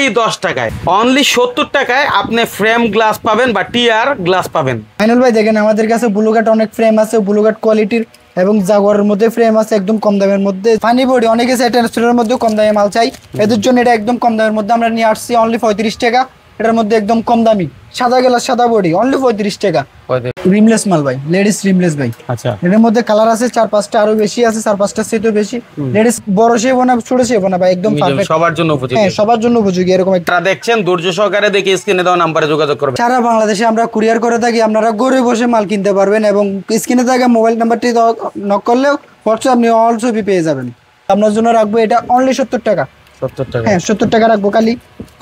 Only 10 টাকায়, only 70 টাকায় আপনি ফ্রেম গ্লাস পাবেন বা টিআর গ্লাস পাবেন। ফাইনাল ভাই দেখেন আমাদের কাছে ব্লুগাট অনেক ফ্রেম আছে, ব্লুগাট কোয়ালিটির এবং জাগুয়ারের মধ্যে ফ্রেম আছে একদম কম দামের মধ্যে। ফানি বডি অনেকে স্যাটেলাইটের মধ্যে কম দামে মাল চাই, এদের জন্য এটা একদম কম দামের মধ্যে আমরা নিয়ে আসছি অনলি 35 টাকা। এটার মধ্যে একদম কম দামি সাদা গ্লাস সাদা বডি অনলি 35 টাকা। রিমলেস মাল ভাই, লেডিস রিমলেস ভাই। আচ্ছা, এর মধ্যে কালার আছে 4-5টা, আরো বেশি আছে, 4-5টার চেয়ে বেশি। লেডিস বড় শেপ না ছোট শেপ না ভাই, একদম পারফেক্ট, সবার জন্য উপযোগী। হ্যাঁ সবার জন্য উপযোগী। এরকম একটা দেখছেন, ধৈর্য সহকারে দেখে স্ক্রিনে দেওয়া নম্বরে যোগাযোগ করবেন। সারা বাংলাদেশে আমরা কুরিয়ার করে থাকি, আপনারা ঘরে বসে মাল কিনতে পারবেন এবং স্ক্রিনে থাকা মোবাইল নাম্বারটি নক করলেও হোয়াটসঅ্যাপ আপনি অল ছবি পেয়ে যাবেন। আপনার জন্য রাখবো এটা অনলি 70 টাকা। 70 টাকা, হ্যাঁ 70 টাকা রাখবো খালি।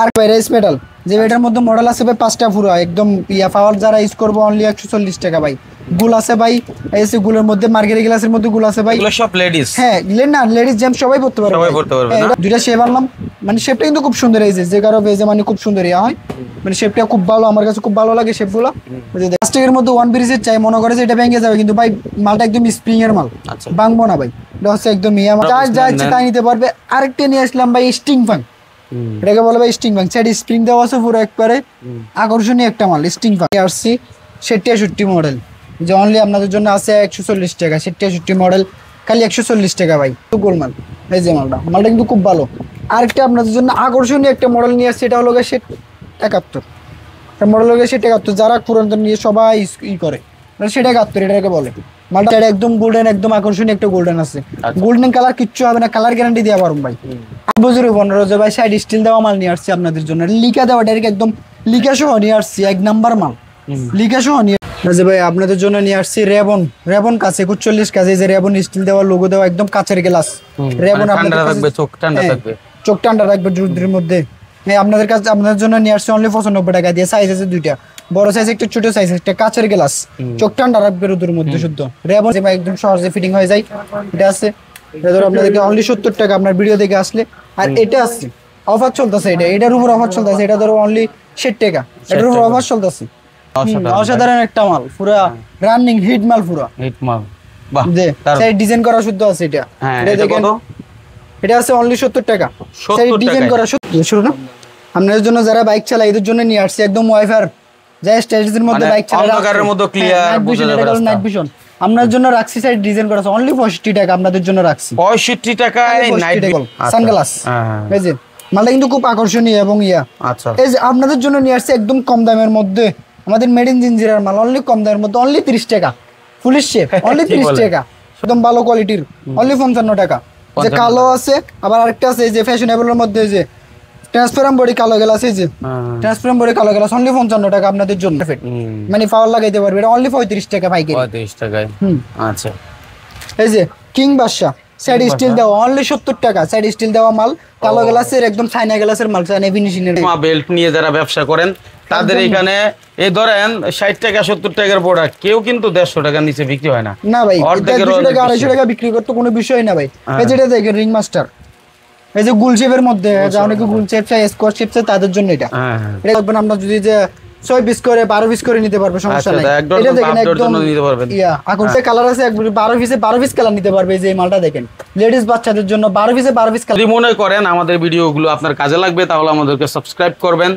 আর রেস মেটাল যে এটার মধ্যে মডেল আছে ভাই 5টা পুরো একদম পাওয়ার যারা ইউজ করবো অনলি 140 টাকা ভাই। গুল আছে ভাই, এসে গুলের মধ্যে মার্কেরি গ্লাসের মধ্যে গুল আছে ভাই, এগুলো সব লেডিস। হ্যাঁ না লেডিস জেন্টস সবাই পড়তে পারবে, সবাই পড়তে পারবে। দুইটা শেপ আনলাম, মানে শেপটা কিন্তু খুব সুন্দর, এই যে কারো বেজে মানে খুব সুন্দর ইয়া হয়, মানে শেপটা খুব ভালো, আমার কাছে খুব ভালো লাগে শেপগুলো। প্লাস্টিকের মধ্যে ওয়ান পিসের চাই, মনে করে যে এটা ভেঙে যাবে, কিন্তু ভাই মালটা একদম স্প্রিং এর মাল, ভাঙবো না ভাই। এটা হচ্ছে একদম ইয়া যা ইচ্ছে তাই নিতে পারবে। আরেকটা নিয়ে আসলাম ভাই স্টিং ফাং, এটাকে বলে ভাই স্টিং ফাং, সাইড স্প্রিং দেওয়া আছে পুরো একবারে আকর্ষণীয় একটা মাল স্টিং ফাং। আসছি 67 মডেল, যে অনলি আপনাদের জন্য আছে 140 টাকা। 67 মডেল খালি 140 টাকা ভাই, গোল মাল। এই যে মালটা কিন্তু খুব ভালো। আরেকটা আপনাদের জন্য আকর্ষণীয় একটা মডেল নিয়ে আসছে, এটা হলো সেট 71 মডেল হলো সেট 71, যারা পুরাতন নিয়ে সবাই ই করে সেটা 71 এটাকে বলে। মালটা একদম গোল্ডেন, একদম আকর্ষণীয় একটা গোল্ডেন আছে, গোল্ডেন কালার কিচ্ছু হবে না, কালার গ্যারান্টি দেওয়া পারুন ভাই। 15 যে ভাই সাইড স্টিল দেওয়া মাল নিয়ে আসছি আপনাদের জন্য, লিখা দেওয়া ডাইরেক্ট একদম লিখা সহ নিয়ে আসছি, 1 নাম্বার মাল লিখা সহ নিয়ে যে ভাই আপনাদের জন্য নিয়ে আসছি রেবন কাছে 41 কাছে, যে রেবন স্টিল দেওয়া লোগো দেওয়া একদম কাচের গ্লাস রেবন। আপনাদের রাখবে চোখ ঠান্ডা থাকবে, চোখ ঠান্ডা রাখবে রোদের মধ্যে। হ্যাঁ আপনাদের কাছে আপনাদের জন্য নিয়ে আসছি অনলি 95 টাকা দিয়ে। সাইজ আছে দুইটা, বড় সাইজ একটা ছোট সাইজ একটা, কাচের গ্লাস, চোখ ঠান্ডা রাখবে রোদের মধ্যে শুদ্ধ রেবন, যে ভাই একদম সহজে ফিটিং হয়ে যায়। এটা আছে, এটা ধরো আপনাদেরকে অনলি 70 টাকা আপনার ভিডিও দেখে আসলে। আর এটা আছে অফার চলতেছে, এটার উপর অফার চলতেছে, এটা ধরো অনলি 60 টাকা, এটার উপর অফার চলতেছে। অসাধারণ একটা মাল, পুরা রানিং হিট মাল, পুরা হিট মাল। বাহ, সেই ডিজাইন করা শুদ্ধ আছে এটা। এটা দেখেন, এটা আছে অনলি 70 টাকা, সেই ডিজাইন করা শুরু না। আপনাদের জন্য যারা বাইক চালায় এদের জন্য নিয়ে আসছে একদম ওয়াইফার, যারা স্টেজের মধ্যে বাইক চালায় অন্ধকারের মধ্যে ক্লিয়ার বোঝা যাবে রাস্তা, নাইট ভিশন আপনাদের জন্য রাখছি, সাইড ডিজাইন করা আছে অনলি 65 টাকা আপনাদের জন্য রাখছি। 65 টাকায় নাইট সানগ্লাস। এই যে মালটা কিন্তু খুব আকর্ষণীয় এবং ইয়া। আচ্ছা, এই যে আপনাদের জন্য নিয়ে আসছে একদম কম দামের মধ্যে, আমাদের মেড ইন জিঞ্জিরার মাল, অনলি কম দামের মধ্যে অনলি 30 টাকা। পুলিশ শেপ অনলি 30 টাকা, একদম ভালো কোয়ালিটির অনলি 55 টাকা। যে কালো আছে, আবার আরেকটা আছে যে ফ্যাশনেবলের মধ্যে, যে ট্রান্সপারেন্ট বডি কালো গ্লাস, এই যে ট্রান্সপারেন্ট বডি কালো গ্লাস অনলি 55 টাকা আপনাদের জন্য, মানে পাওয়ার লাগাইতে পারবে। এটা অনলি 35 টাকা পাইকারি, 35 টাকায়। আচ্ছা, এই যে কিং বাদশা সাইড স্টিল দেওয়া অনলি 70 টাকা, সাইড স্টিল দেওয়া মাল, কালো গ্লাসের একদম চায়না গ্লাসের মাল, চায়না ফিনিশিং এর। বেল্ট নিয়ে যারা ব্যবসা করেন তাদের এখানে এই ধরেন 60 টাকা 70 টাকার প্রোডাক্ট কেউ কিন্তু 150 টাকার নিচে বিক্রি হয় না। না ভাই, 200 টাকা 250 টাকা বিক্রি করতে কোনো বিষয় না ভাই। এই যেটা দেখেন রিং মাস্টার, এই যে গুল শেপের মধ্যে, যা অনেকে গুল শেপ চাই, স্কোয়ার শেপ চাই, তাদের জন্য এটা। এটা দেখবেন আমরা যদি যে 6 পিস করে 12 পিস করে নিতে পারবে, সমস্যা নাই। এটা দেখেন একদম নিতে পারবেন। ইয়া আকর্ষণীয় কালার আছে, 12 পিসে 12 পিস কালার নিতে পারবে। এই যে মালটা দেখেন লেডিস বাচ্চাদের জন্য 12 পিসে 12 পিস কালার। যদি মনে করেন আমাদের ভিডিওগুলো আপনার কাজে লাগবে তাহলে আমাদেরকে সাবস্ক্রাইব করবেন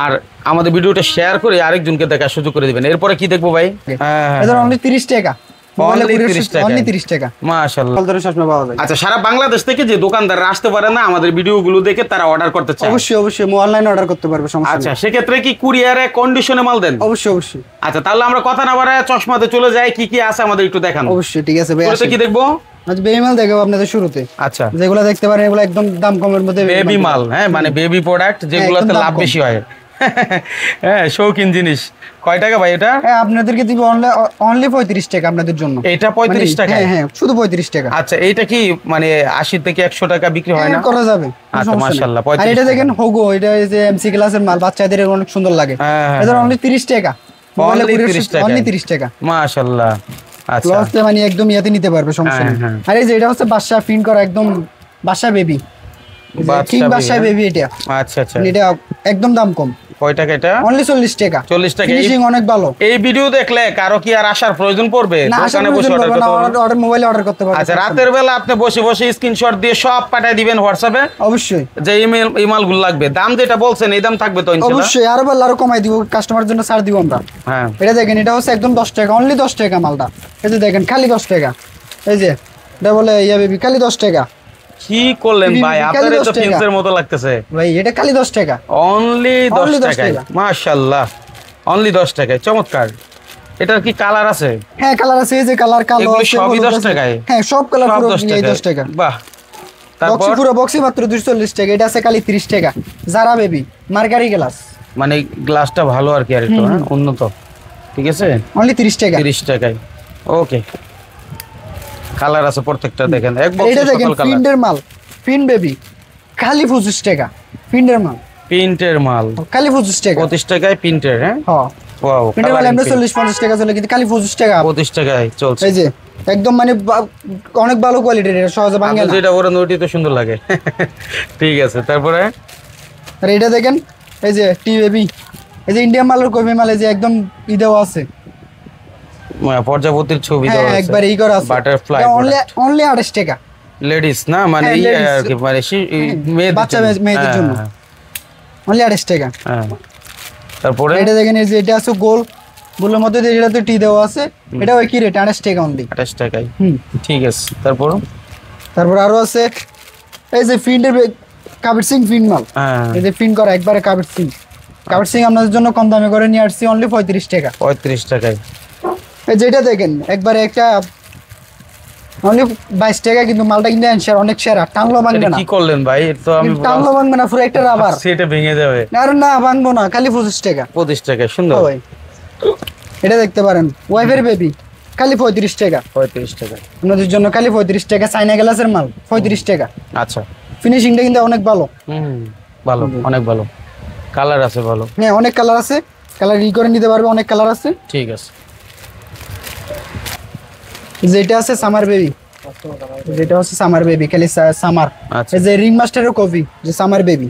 আর আমাদের ভিডিওটা শেয়ার করে আরেকজনকে দেখার সুযোগ করে দিবেন। এরপরে কি দেখবো ভাই? এটা অনলি 30 টাকা, অনলি 30 টাকা। মাশাআল্লাহ, আচ্ছা, সারা বাংলাদেশ থেকে যে দোকানদাররা আসতে পারে না আমাদের ভিডিওগুলো দেখে তারা অর্ডার করতে চায়, অবশ্যই অনলাইনে অর্ডার করতে পারবে, সমস্যা নেই। আচ্ছা, সেক্ষেত্রে কি কুরিয়ারে কন্ডিশনে মাল দেন? অবশ্যই। আচ্ছা, তাহলে আমরা কথা না বাড়ায় চশমাতে চলে যাই, কি কি আছে আমাদের একটু দেখান। অবশ্যই, ঠিক আছে ভাই। শুরুতে কি দেখবো? আচ্ছা, বেবি মাল দেখাবো আপনাদের শুরুতে। আচ্ছা, যেগুলো দেখতে পারেন এগুলো একদম দাম কমের মধ্যে বেবি মাল। হ্যাঁ, মানে বেবি প্রোডাক্ট যেগুলোতে লাভ বেশি হয়। হ্যাঁ, শৌখিন জিনিস। কয় টাকা ভাই এটা? হ্যাঁ, আপনাদেরকে দিব অনলি 35 টাকা আপনাদের জন্য। এটা 35 টাকা? হ্যাঁ, শুধু 35 টাকা। আচ্ছা, এটা কি মানে 80 থেকে 100 টাকা বিক্রি হয় না? করা যাবে। আচ্ছা, মাশাআল্লাহ। আর এটা দেখেন হোগো, এটা যে এমসি ক্লাসের মাল, বাচ্চাদের অনেক সুন্দর লাগে। এটা অনলি 30 টাকা, অনলি 30 টাকা। মাশাআল্লাহ। আচ্ছা, লস মানে একদম ইয়াতে নিতে পারবে, সমস্যা নেই। আর এই যে এটা হচ্ছে বাদশা প্রিন্ট করা, একদম বাদশা বেবি, কিং বাদশা বেবি এটা। আচ্ছা, এটা একদম দাম কম, কয় টাকা এটা? অনলি 40 টাকা। 40 টাকা। ফিনিশিং অনেক ভালো। এই ভিডিও দেখলে কারো কি আর আসার প্রয়োজন পড়বে? দোকানে বসে অর্ডার মোবাইলে অর্ডার করতে পারবেন। আচ্ছা, রাতের বেলা আপনি বসে বসে স্ক্রিনশট দিয়ে সব পাঠিয়ে দিবেন হোয়াটসঅ্যাপে। অবশ্যই। যে ইমেলগুলো লাগবে, দাম যেটা বলছেন এই দাম থাকবে তো ইনশাআল্লাহ? অবশ্যই, আরো বললে আরো কমাই দিব, কাস্টমারের জন্য ছাড় দিব আমরা। হ্যাঁ, এটা দেখেন, এটা হচ্ছে একদম 10 টাকা, অনলি 10 টাকা মালটা। এই যে দেখেন, খালি 10 টাকা। এই যে এটা বলে ইয়া বেবি, খালি 10 টাকা। কি করলেন ভাই, আপনার তো ফিন্সের মতো লাগতেছে ভাই। এটা খালি 10 টাকা, অনলি 10 টাকায়। মাশাআল্লাহ, অনলি 10 টাকায়, চমৎকার। এটার কি কালার আছে? হ্যাঁ, কালার আছে। এই যে কালার কালো আছে, সবই 10 টাকায়। হ্যাঁ, সব কালার পুরো 10 টাকা। বাহ। তারপর পুরো বক্সই মাত্র 240 টাকা। এটা আছে খালি 30 টাকা, জারা বেবি মার্কারি গ্লাস। মানে গ্লাসটা ভালো আর কি, আর একটু উন্নত। ঠিক আছে, অনলি 30 টাকা। 30 টাকায়। ওকে, কালার আছে প্রত্যেকটা দেখেন, এক বক্সে এটা দেখেন, সকল কালার। ফিন্ডের মাল, ফিন বেবি, খালি 25 টাকা। ফিন্ডের মাল, প্রিন্টের মাল খালি 25 টাকা। 25 টাকায় প্রিন্টের। হ্যাঁ, হ্যাঁ, ওয়াও। ফিন্ডের মাল আমরা 40-50 টাকা চলে, কিন্তু খালি 25 টাকা। 25 টাকায় চলছে। এই যে একদম মানে অনেক ভালো কোয়ালিটির, এটা সহজে ভাঙে না। যেটা বলেন ওইটাই তো সুন্দর লাগে। ঠিক আছে, তারপরে আর এটা দেখেন, এই যে টি বেবি, এই যে ইন্ডিয়ান মালের কবি মাল, এই যে একদম ইদেও আছে, প্রজাপতির ছবি দেওয়া আছে, একবার ই করা আছে। বাটারফ্লাই। অনলি 28 টাকা। লেডিস না, মানে এই আর কি, মানে মেয়ে, বাচ্চা মেয়েদের জন্য অনলি 28 টাকা। হ্যাঁ, তারপরে এটা দেখেন, এই যে এটা আছে গোল, গোলের মধ্যে যেটাতে টি দেওয়া আছে, এটাও একই রেট, 28 টাকা অনলি। 28 টাকায়। ঠিক আছে, তারপর আরো আছে এই যে ফিন্ডের কাবির সিং ফিন মাল। এই যে ফিন করা একবারে কাবির সিং। কাবির সিং আপনাদের জন্য কম দামে করে নিয়ে আসছি, অনলি 35 টাকা। 35 টাকায়। এই যেটা দেখেন, একবারে একটা অনলি 22 টাকা, কিন্তু মালটা কিন্তু অনেক সেরা, টানলো ভাঙবে না। কি করলেন ভাই, তো আমি টানলো ভাঙবে না, পুরো একটা রাবার, সেটা ভেঙে যাবে। আর না ভাঙবো না, খালি 25 টাকা। 25 টাকা, সুন্দর। এটা দেখতে পারেন, ওয়াইফের বেবি, খালি 35 টাকা। 35 টাকা আপনাদের জন্য খালি 35 টাকা। চাইনা গ্লাসের মাল 35 টাকা। আচ্ছা, ফিনিশিংটা কিন্তু অনেক ভালো। ভালো, অনেক ভালো। কালার আছে ভালো। হ্যাঁ, অনেক কালার আছে, কালার ই করে নিতে পারবে, অনেক কালার আছে। ঠিক আছে। যেটা আছে সামার বেবি, যেটা হচ্ছে সামার বেবি, খালি সামার। এই যে রিং মাস্টারের কপি, যে সামার বেবি,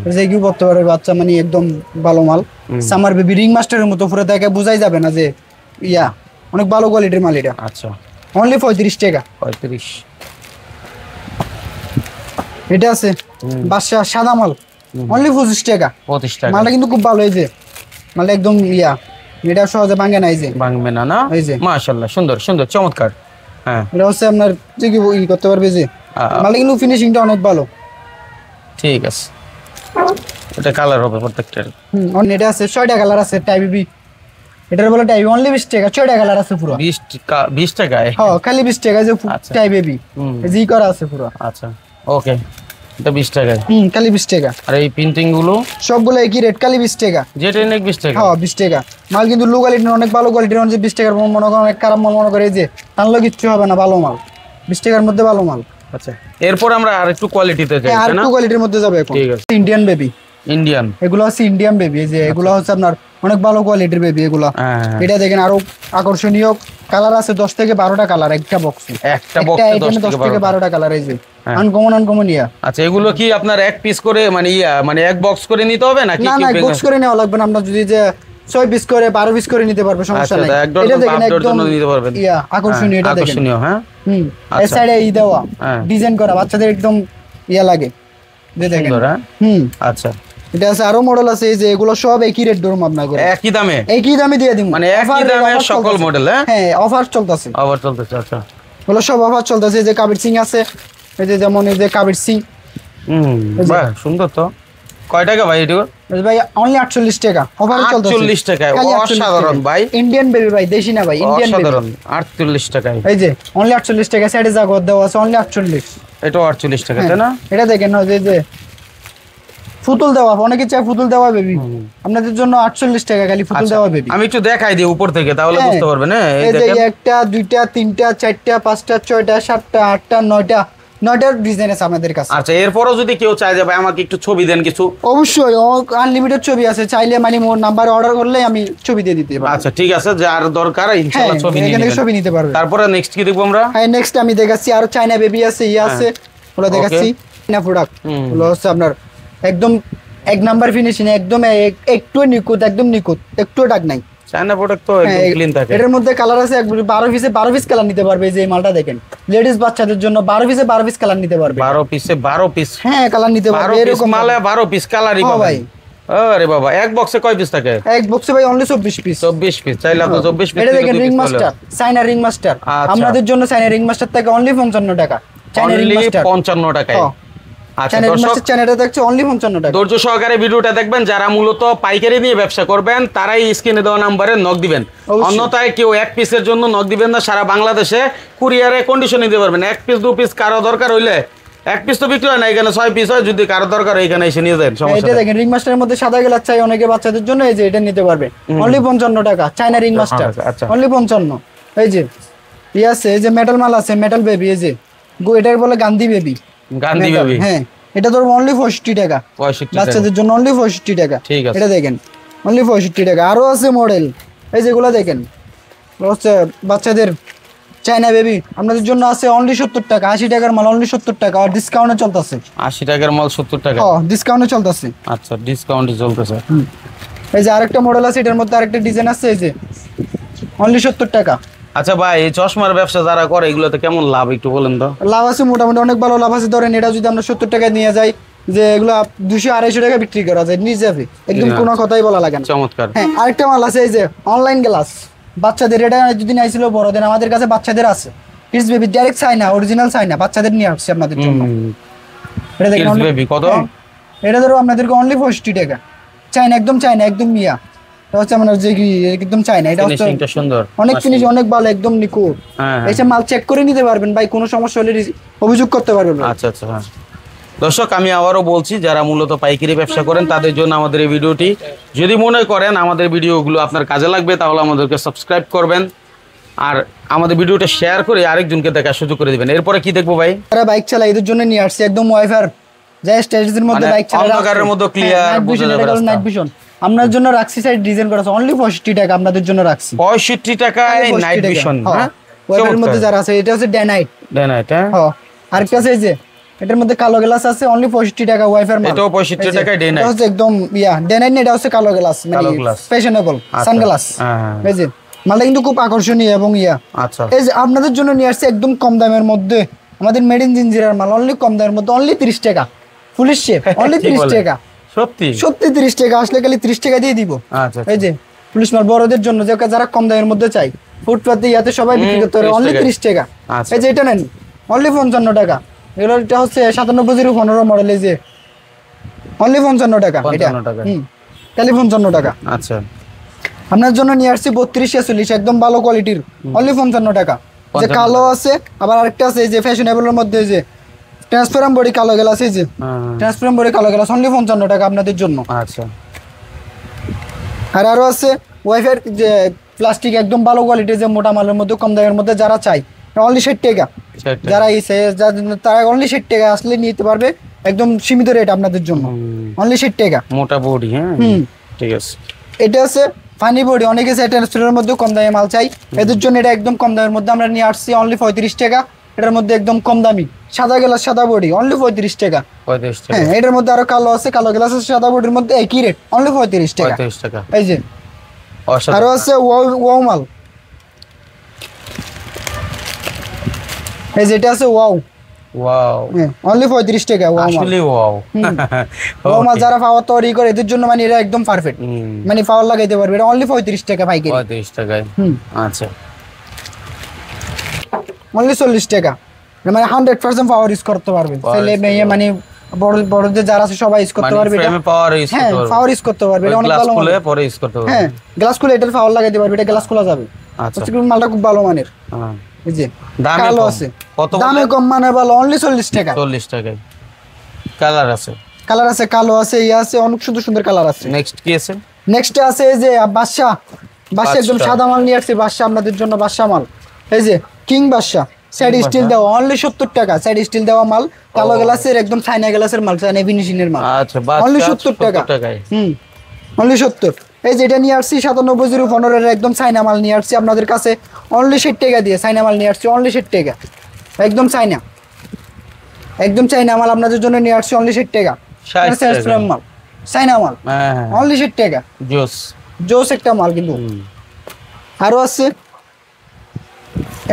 এই যে কি করতে পারবে বাচ্চা, মানে একদম ভালো মাল। সামার বেবি রিং মাস্টারের মতো, পুরো দেখে বোঝাই যাবে না যে ইয়া, অনেক ভালো কোয়ালিটির মাল এটা। আচ্ছা, অনলি 35 টাকা। 35। এটা আছে বাদশা সাদা মাল, অনলি 25 টাকা। 25 টাকা। মালটা কিন্তু খুব ভালো, এই যে মালটা একদম ইয়া, এটা সহজে ভাঙে না। এই যে ভাঙবে না, না? এই যে মাশাআল্লাহ, সুন্দর সুন্দর, চমৎকার। হ্যাঁ, এটা হচ্ছে আপনার যে কি ই করতে পারবে, যে মালটা কিন্তু ফিনিশিংটা অনেক ভালো। ঠিক আছে, এটা কালার হবে প্রত্যেকটার। এটা আছে 6টা কালার আছে, টাইবি, এটার বলে টাইবি, অনলি 20 টাকা। 6টা কালার আছে পুরো 20 টাকায়। হ্যাঁ, খালি 20 টাকা, যে টাইবি জি করা আছে পুরো। আচ্ছা, ওকে, এটা 20 টাকায়। খালি 20 টাকা। আর এই প্রিন্টিং গুলো সবগুলো একই রেট, খালি 20 টাকা। যেটা নেক 20 টাকা। হ্যাঁ, 20 টাকা। মাল কিন্তু লো কোয়ালিটির, অনেক ভালো কোয়ালিটির। অনেক 20 টাকার মনে করেন, অনেক খারাপ মাল মনে করে, এই যে টানলে কিচ্ছু হবে না, ভালো মাল, 20 টাকার মধ্যে ভালো মাল। আচ্ছা, এরপর আমরা আরেকটু কোয়ালিটিতে যাই, আর একটু কোয়ালিটির মধ্যে যাবে এখন। ঠিক আছে। ইন্ডিয়ান বেবি, ইন্ডিয়ান, এগুলো হচ্ছে ইন্ডিয়ান বেবি। এই যে এগুলো হচ্ছে আপনার অনেক ভালো কোয়ালিটির বেবি এগুলো। এটা দেখেন, আরো আকর্ষণীয় কালার আছে, 10 থেকে 12টা কালার একটা বক্সে। একটা বক্সে 10 থেকে 12টা কালার। এই যে আনকমন ইয়া। আচ্ছা, এগুলো কি আপনার এক পিস করে, মানে ইয়া, মানে এক বক্স করে নিতে হবে নাকি? না, বক্স করে নেওয়া লাগবে না, আমরা যদি যে 6 পিস করে 12 পিস করে নিতে পারবে, সমস্যা নাই। এটা দেখেন, একদম নিতে পারবেন। ইয়া আকর্ষণীয়, এটা দেখেন আকর্ষণীয়। হ্যাঁ, এই সাইডে ই দেওয়া, ডিজাইন করা, বাচ্চাদের একদম ইয়া লাগে, যে দেখেন। আচ্ছা, এটা আছে, আরো মডেল আছে। এই যে এগুলো সব একই রেট ধরুন আপনাকে, একই দামে দিয়ে দিই, মানে একই দামে সকল মডেল। হ্যাঁ, অফার চলতেছে। আচ্ছা, এগুলো সব অফার চলতেছে। এই যে কাবির সিং আছে, এই যে যেমন এই যে কাবির সিং, বাহ, সুন্দর তো। কয় টাকা ভাই এটা? ভাই অনলি 48 টাকা, অফার চলতেছে। 48 টাকায়, অসাধারণ ভাই। ইন্ডিয়ান বেবি ভাই, দেশি না ভাই, ইন্ডিয়ান বেবি। অসাধারণ, 48 টাকায়। এই যে অনলি 48 টাকা। সাইডে জাগর দেওয়া আছে, অনলি 48। এটা 48 টাকা, তাই না? এটা দেখেন না, যে ফুতুল দেওয়া, অনেকে চায় ফুতুল দেওয়া বেবি, আপনাদের জন্য 48 টাকা খালি ফুতুল দেওয়া বেবি। আমি একটু দেখাই দিই উপর থেকে, তাহলে বুঝতে পারবেন। এই যে 1টা 2টা 3টা 4টা 5টা 6টা 7টা 8টা 9টা ডিজাইন আছে আমাদের কাছে। আচ্ছা, এরপরও যদি কেউ চায় যে ভাই আমাকে একটু ছবি দেন কিছু, অবশ্যই আনলিমিটেড ছবি আছে, চাইলে মানে মোর নাম্বারে অর্ডার করলে আমি ছবি দিয়ে দিতে পারবো। আচ্ছা, ঠিক আছে, যার দরকার ইনশাআল্লাহ ছবি নিয়ে নেবেন, ছবি নিতে পারবে। তারপরে নেক্সট কি দেখব আমরা? হ্যাঁ, নেক্সট আমি দেখাচ্ছি আর চাইনা বেবি আছে, আছে ওগুলো দেখাচ্ছি। না প্রোডাক্ট ওগুলো হচ্ছে আপনার একদম এক নাম্বার ফিনিশিং একদম একটু নিখুঁত, একদম নিখুঁত, একটু দাগ নাই। চায়না প্রোডাক্ট তো একদম ক্লিন থাকে। এটার মধ্যে কালার আছে 12 পিসে 12 পিস কালার নিতে পারবে। এই যে মালটা দেখেন, লেডিস বাচ্চাদের জন্য 12 পিসে 12 পিস কালার নিতে পারবে। 12 পিসে 12 পিস, হ্যাঁ কালার নিতে পারবে। এরকম মালে 12 পিস কালারই পাবেন ভাই। আরে বাবা, এক বক্সে কয় পিস থাকে? এক বক্সে ভাই অনলি 24 পিস। 24 পিস চাইলে আপনি 24 পিস। এটা দেখেন ring master, China ring master. আমাদের জন্য চায়না রিং মাস্টার থেকে অনলি 55 টাকা। চায়না রিং মাস্টার 55 টাকায়। আচ্ছা দর্শক, চ্যানেলটা দেখছে অনলি 55 টাকা। ধৈর্য সহকারে ভিডিওটা দেখবেন। যারা মূলত পাইকারি নিয়ে ব্যবসা করবেন তারাই স্ক্রিনে দেওয়া নম্বরে নক দিবেন। অন্যথায় কেউ এক পিসের জন্য নক দিবেন না। সারা বাংলাদেশে কুরিয়ারে কন্ডিশন নিতে পারবেন। এক পিস 2 পিস কারো দরকার হইলে, এক পিস তো বিক্রি হয় না, এখানে 6 পিস হয়। যদি কারো দরকার এখানে এসে নিয়ে যান, সমস্যা নেই। এটা দেখেন রিং মাস্টারের মধ্যে সাদা গ্লাস চাই অনেকে বাচ্চাদের জন্য, এই যে এটা নিতে পারবে অনলি 55 টাকা। China ring master only 55। এই যে আছে, এই যে মেটাল মাল আছে, মেটাল বেবি। এই যে এটার বলে গান্ধী বেবি, গান্ধী বেবি। হ্যাঁ এটা ধরো অনলি 65 টাকা, বাচ্চাদের জন্য অনলি 65 টাকা। ঠিক আছে, এটা দেখেন অনলি 65 টাকা। আরো আছে মডেল, এই যেগুলো দেখেন হচ্ছে বাচ্চাদের চায়না বেবি, আপনাদের জন্য আছে অনলি 70 টাকা। 80 টাকার মাল অনলি 70 টাকা, আর ডিসকাউন্টে চলতেছে। 80 টাকার মাল 70 টাকা, হ্যাঁ ডিসকাউন্টে চলতেছে। আচ্ছা ডিসকাউন্টে চলতেছে। এই যে আরেকটা মডেল আছে, এটার মধ্যে আরেকটা ডিজাইন আছে, এই যে অনলি 70 টাকা। আচ্ছা ভাই, এই চশমার ব্যবসা যারা করে এগুলোতে কেমন লাভ একটু বলেন তো? লাভ আছে মোটামুটি অনেক ভালো লাভ আছে। ধরেন এটা যদি আমরা 70 টাকা নিয়ে যাই, যে এগুলো 200-250 টাকা বিক্রি করা যায় নিয়ে যাবে, একদম কোনো কথাই বলা লাগে না। চমৎকার। হ্যাঁ আরেকটা মাল আছে, এই যে অনলাইন গ্লাস বাচ্চাদের। এটা যদি নাইছিল বড়দের, আমাদের কাছে বাচ্চাদের আছে। Kids baby direct China, original China, বাচ্চাদের নিয়ে আসছে আপনাদের জন্য। এটা দেখেন কিডস বেবি কত? এটা ধরো আপনাদেরকে অনলি 65 টাকা। চায়না, একদম চায়না, একদম মিয়া। এটা হচ্ছে আমরা যে কি একদম চায়না। এটা হচ্ছে সুন্দর, অনেক ফিনিশ, অনেক ভালো, একদম নিখুঁত। এসে মাল চেক করে নিতে পারবেন ভাই, কোনো সমস্যা হলে অভিযোগ করতে পারবেন। আচ্ছা আচ্ছা। হ্যাঁ দর্শক, আমি আবারও বলছি, যারা মূলত পাইকারি ব্যবসা করেন তাদের জন্য আমাদের এই ভিডিওটি। যদি মনে করেন আমাদের ভিডিওগুলো আপনার কাজে লাগবে, তাহলে আমাদেরকে সাবস্ক্রাইব করবেন আর আমাদের ভিডিওটা শেয়ার করে আরেকজনকে দেখার সুযোগ করে দিবেন। এরপরে কি দেখবো ভাই? যারা বাইক চালায় এদের জন্য নিয়ে আসছে একদম ওয়াইফার, যা স্টেজের মধ্যে বাইক চালায়, অন্ধকারের মধ্যে ক্লিয়ার বোঝা যাবে রাস্তা। নাইট ভিশন আপনার জন্য রাখছি, সাইড ডিজাইন করা আছে অনলি 65 টাকা আপনাদের জন্য রাখছি। 65 টাকায় নাইট ভিশন। হ্যাঁ ওয়াইফারের মধ্যে যারা আছে, এটা হচ্ছে ডে নাইট। Day night. হ্যাঁ আরেকটা আছে, এই যে এটার মধ্যে কালো গ্লাস আছে অনলি 65 টাকা। ওয়াইফার মাল, এটাও 65 টাকায় ডে নাইট। এটা হচ্ছে একদম ডে নাইট, এটা হচ্ছে কালো গ্লাস, মানে ফ্যাশনেবল সানগ্লাস। এই যে মালটা কিন্তু খুব আকর্ষণীয় এবং আচ্ছা এই যে আপনাদের জন্য নিয়ে আসছে একদম কম দামের মধ্যে, আমাদের মেড ইন জিঞ্জিরার মাল, অনলি কম দামের মধ্যে অনলি 30 টাকা। পুলিশ শেপ অনলি 30 টাকা। সত্যি সত্যি 30 টাকা, আসলে খালি 30 টাকা দিয়ে দিব। আচ্ছা এই যে পুলিশ মাল বড়দের জন্য, যারা কম দামের মধ্যে চাই, ফুটপাতে ইয়াতে সবাই বিক্রি করতে পারে অনলি 30 টাকা। এই যে এটা নেন অনলি 55 টাকা। এগুলো এটা হচ্ছে 9715 মডেল, এই যে অনলি 55 টাকা। এটা খালি 55 টাকা। আচ্ছা আপনার জন্য নিয়ে আসছি 32-46 একদম ভালো কোয়ালিটির, অনলি 55 টাকা। যে কালো আছে, আবার আরেকটা আছে যে ফ্যাশনেবলের মধ্যে, যে ট্রান্সপারেন্ট বডি কালো গ্লাস, এই যে ট্রান্সপারেন্ট বডি কালো গ্লাস অনলি 55 টাকা আপনাদের জন্য। আচ্ছা আর আরো আছে ওয়াইফাই, যে প্লাস্টিক একদম ভালো কোয়ালিটির, যে মোটা মালের মধ্যে কম দামের মধ্যে যারা চাই অনলি 60 টাকা। যারা তারা অনলি 60 টাকা আসলে নিতে পারবে, একদম সীমিত রেট আপনাদের জন্য অনলি 60 টাকা। মোটা বডি। হ্যাঁ ঠিক আছে। এটা আছে ফানি বডি, অনেকে ট্রান্সপারেন্টের মধ্যে কম দামে মাল চাই, এদের জন্য এটা একদম কম দামের মধ্যে আমরা নিয়ে আসছি অনলি 35 টাকা। এটার মধ্যে একদম কম দামি সাদা গ্লাস, সাদা বডি অনলি 35 টাকা। হ্যাঁ এটার মধ্যে আরো কালো আছে, কালো গ্লাস আছে, সাদা বডির মধ্যে একই রেট অনলি 35 টাকা। এই যে আরো আছে ওয়াও মাল, এই যেটা আছে ওয়াও। ওয়াও অনলি 35 টাকা। ওয়াও আসলে ওয়াও। ওয়াও মাল যারা পাওয়ার তৈরি করে এদের জন্য মানে এটা একদম পারফেক্ট, মানে পাওয়ার লাগাইতে পারবে। এটা অনলি 35 টাকা পাইকারি। 35 টাকায়। আচ্ছা অনলি 40 টাকা, মানে 100% পাওয়ার ইউজ করতে পারবে। ছেলে মেয়ে মানে বড়দের যারা আছে সবাই ইউজ করতে পারবে। এটা পাওয়ার ইউজ করতে পারবে। হ্যাঁ পাওয়ার ইউজ করতে পারবে, এটা অনেক ভালো। গ্লাস খুলে পরে ইউজ করতে পারবে। হ্যাঁ গ্লাস খুলে এটার পাওয়ার লাগাইতে পারবে, এটা গ্লাস খোলা যাবে। আচ্ছা মালটা খুব ভালো মানের। হ্যাঁ এই যে কালো আছে, কত দামে কম মানে ভালো অনলি 40 টাকা। 40 টাকায় কালার আছে, কালার আছে, কালো আছে, আছে অনেক সুন্দর সুন্দর কালার আছে। নেক্সট কি আছে? নেক্সট আছে এই যে বাদশা, বাদশা একদম সাদা মাল নিয়ে আসছে, বাদশা আপনাদের জন্য বাদশা মাল। এই যে কিং বাদশা, সাইড স্টিল দেওয়া অনলি 70 টাকা। সাইড স্টিল দেওয়া মাল, কালো গ্লাসের, একদম চায়না গ্লাসের মাল, চায়না ফিনিশিং এর মাল। আচ্ছা অনলি 70 টাকা। অনলি 70। এই যেটা নিয়ে আসছি 9715 এর একদম চায়না মাল নিয়ে আসছি আপনাদের কাছে অনলি 60 টাকা দিয়ে। চায়না মাল নিয়ে আসছি অনলি 60 টাকা, একদম চায়না, একদম চায়না মাল আপনাদের জন্য নিয়ে আসছি অনলি 60 টাকা। মাল চাইনা মাল অনলি 60 টাকা জোস জোস একটা মাল কিন্তু আরো আছে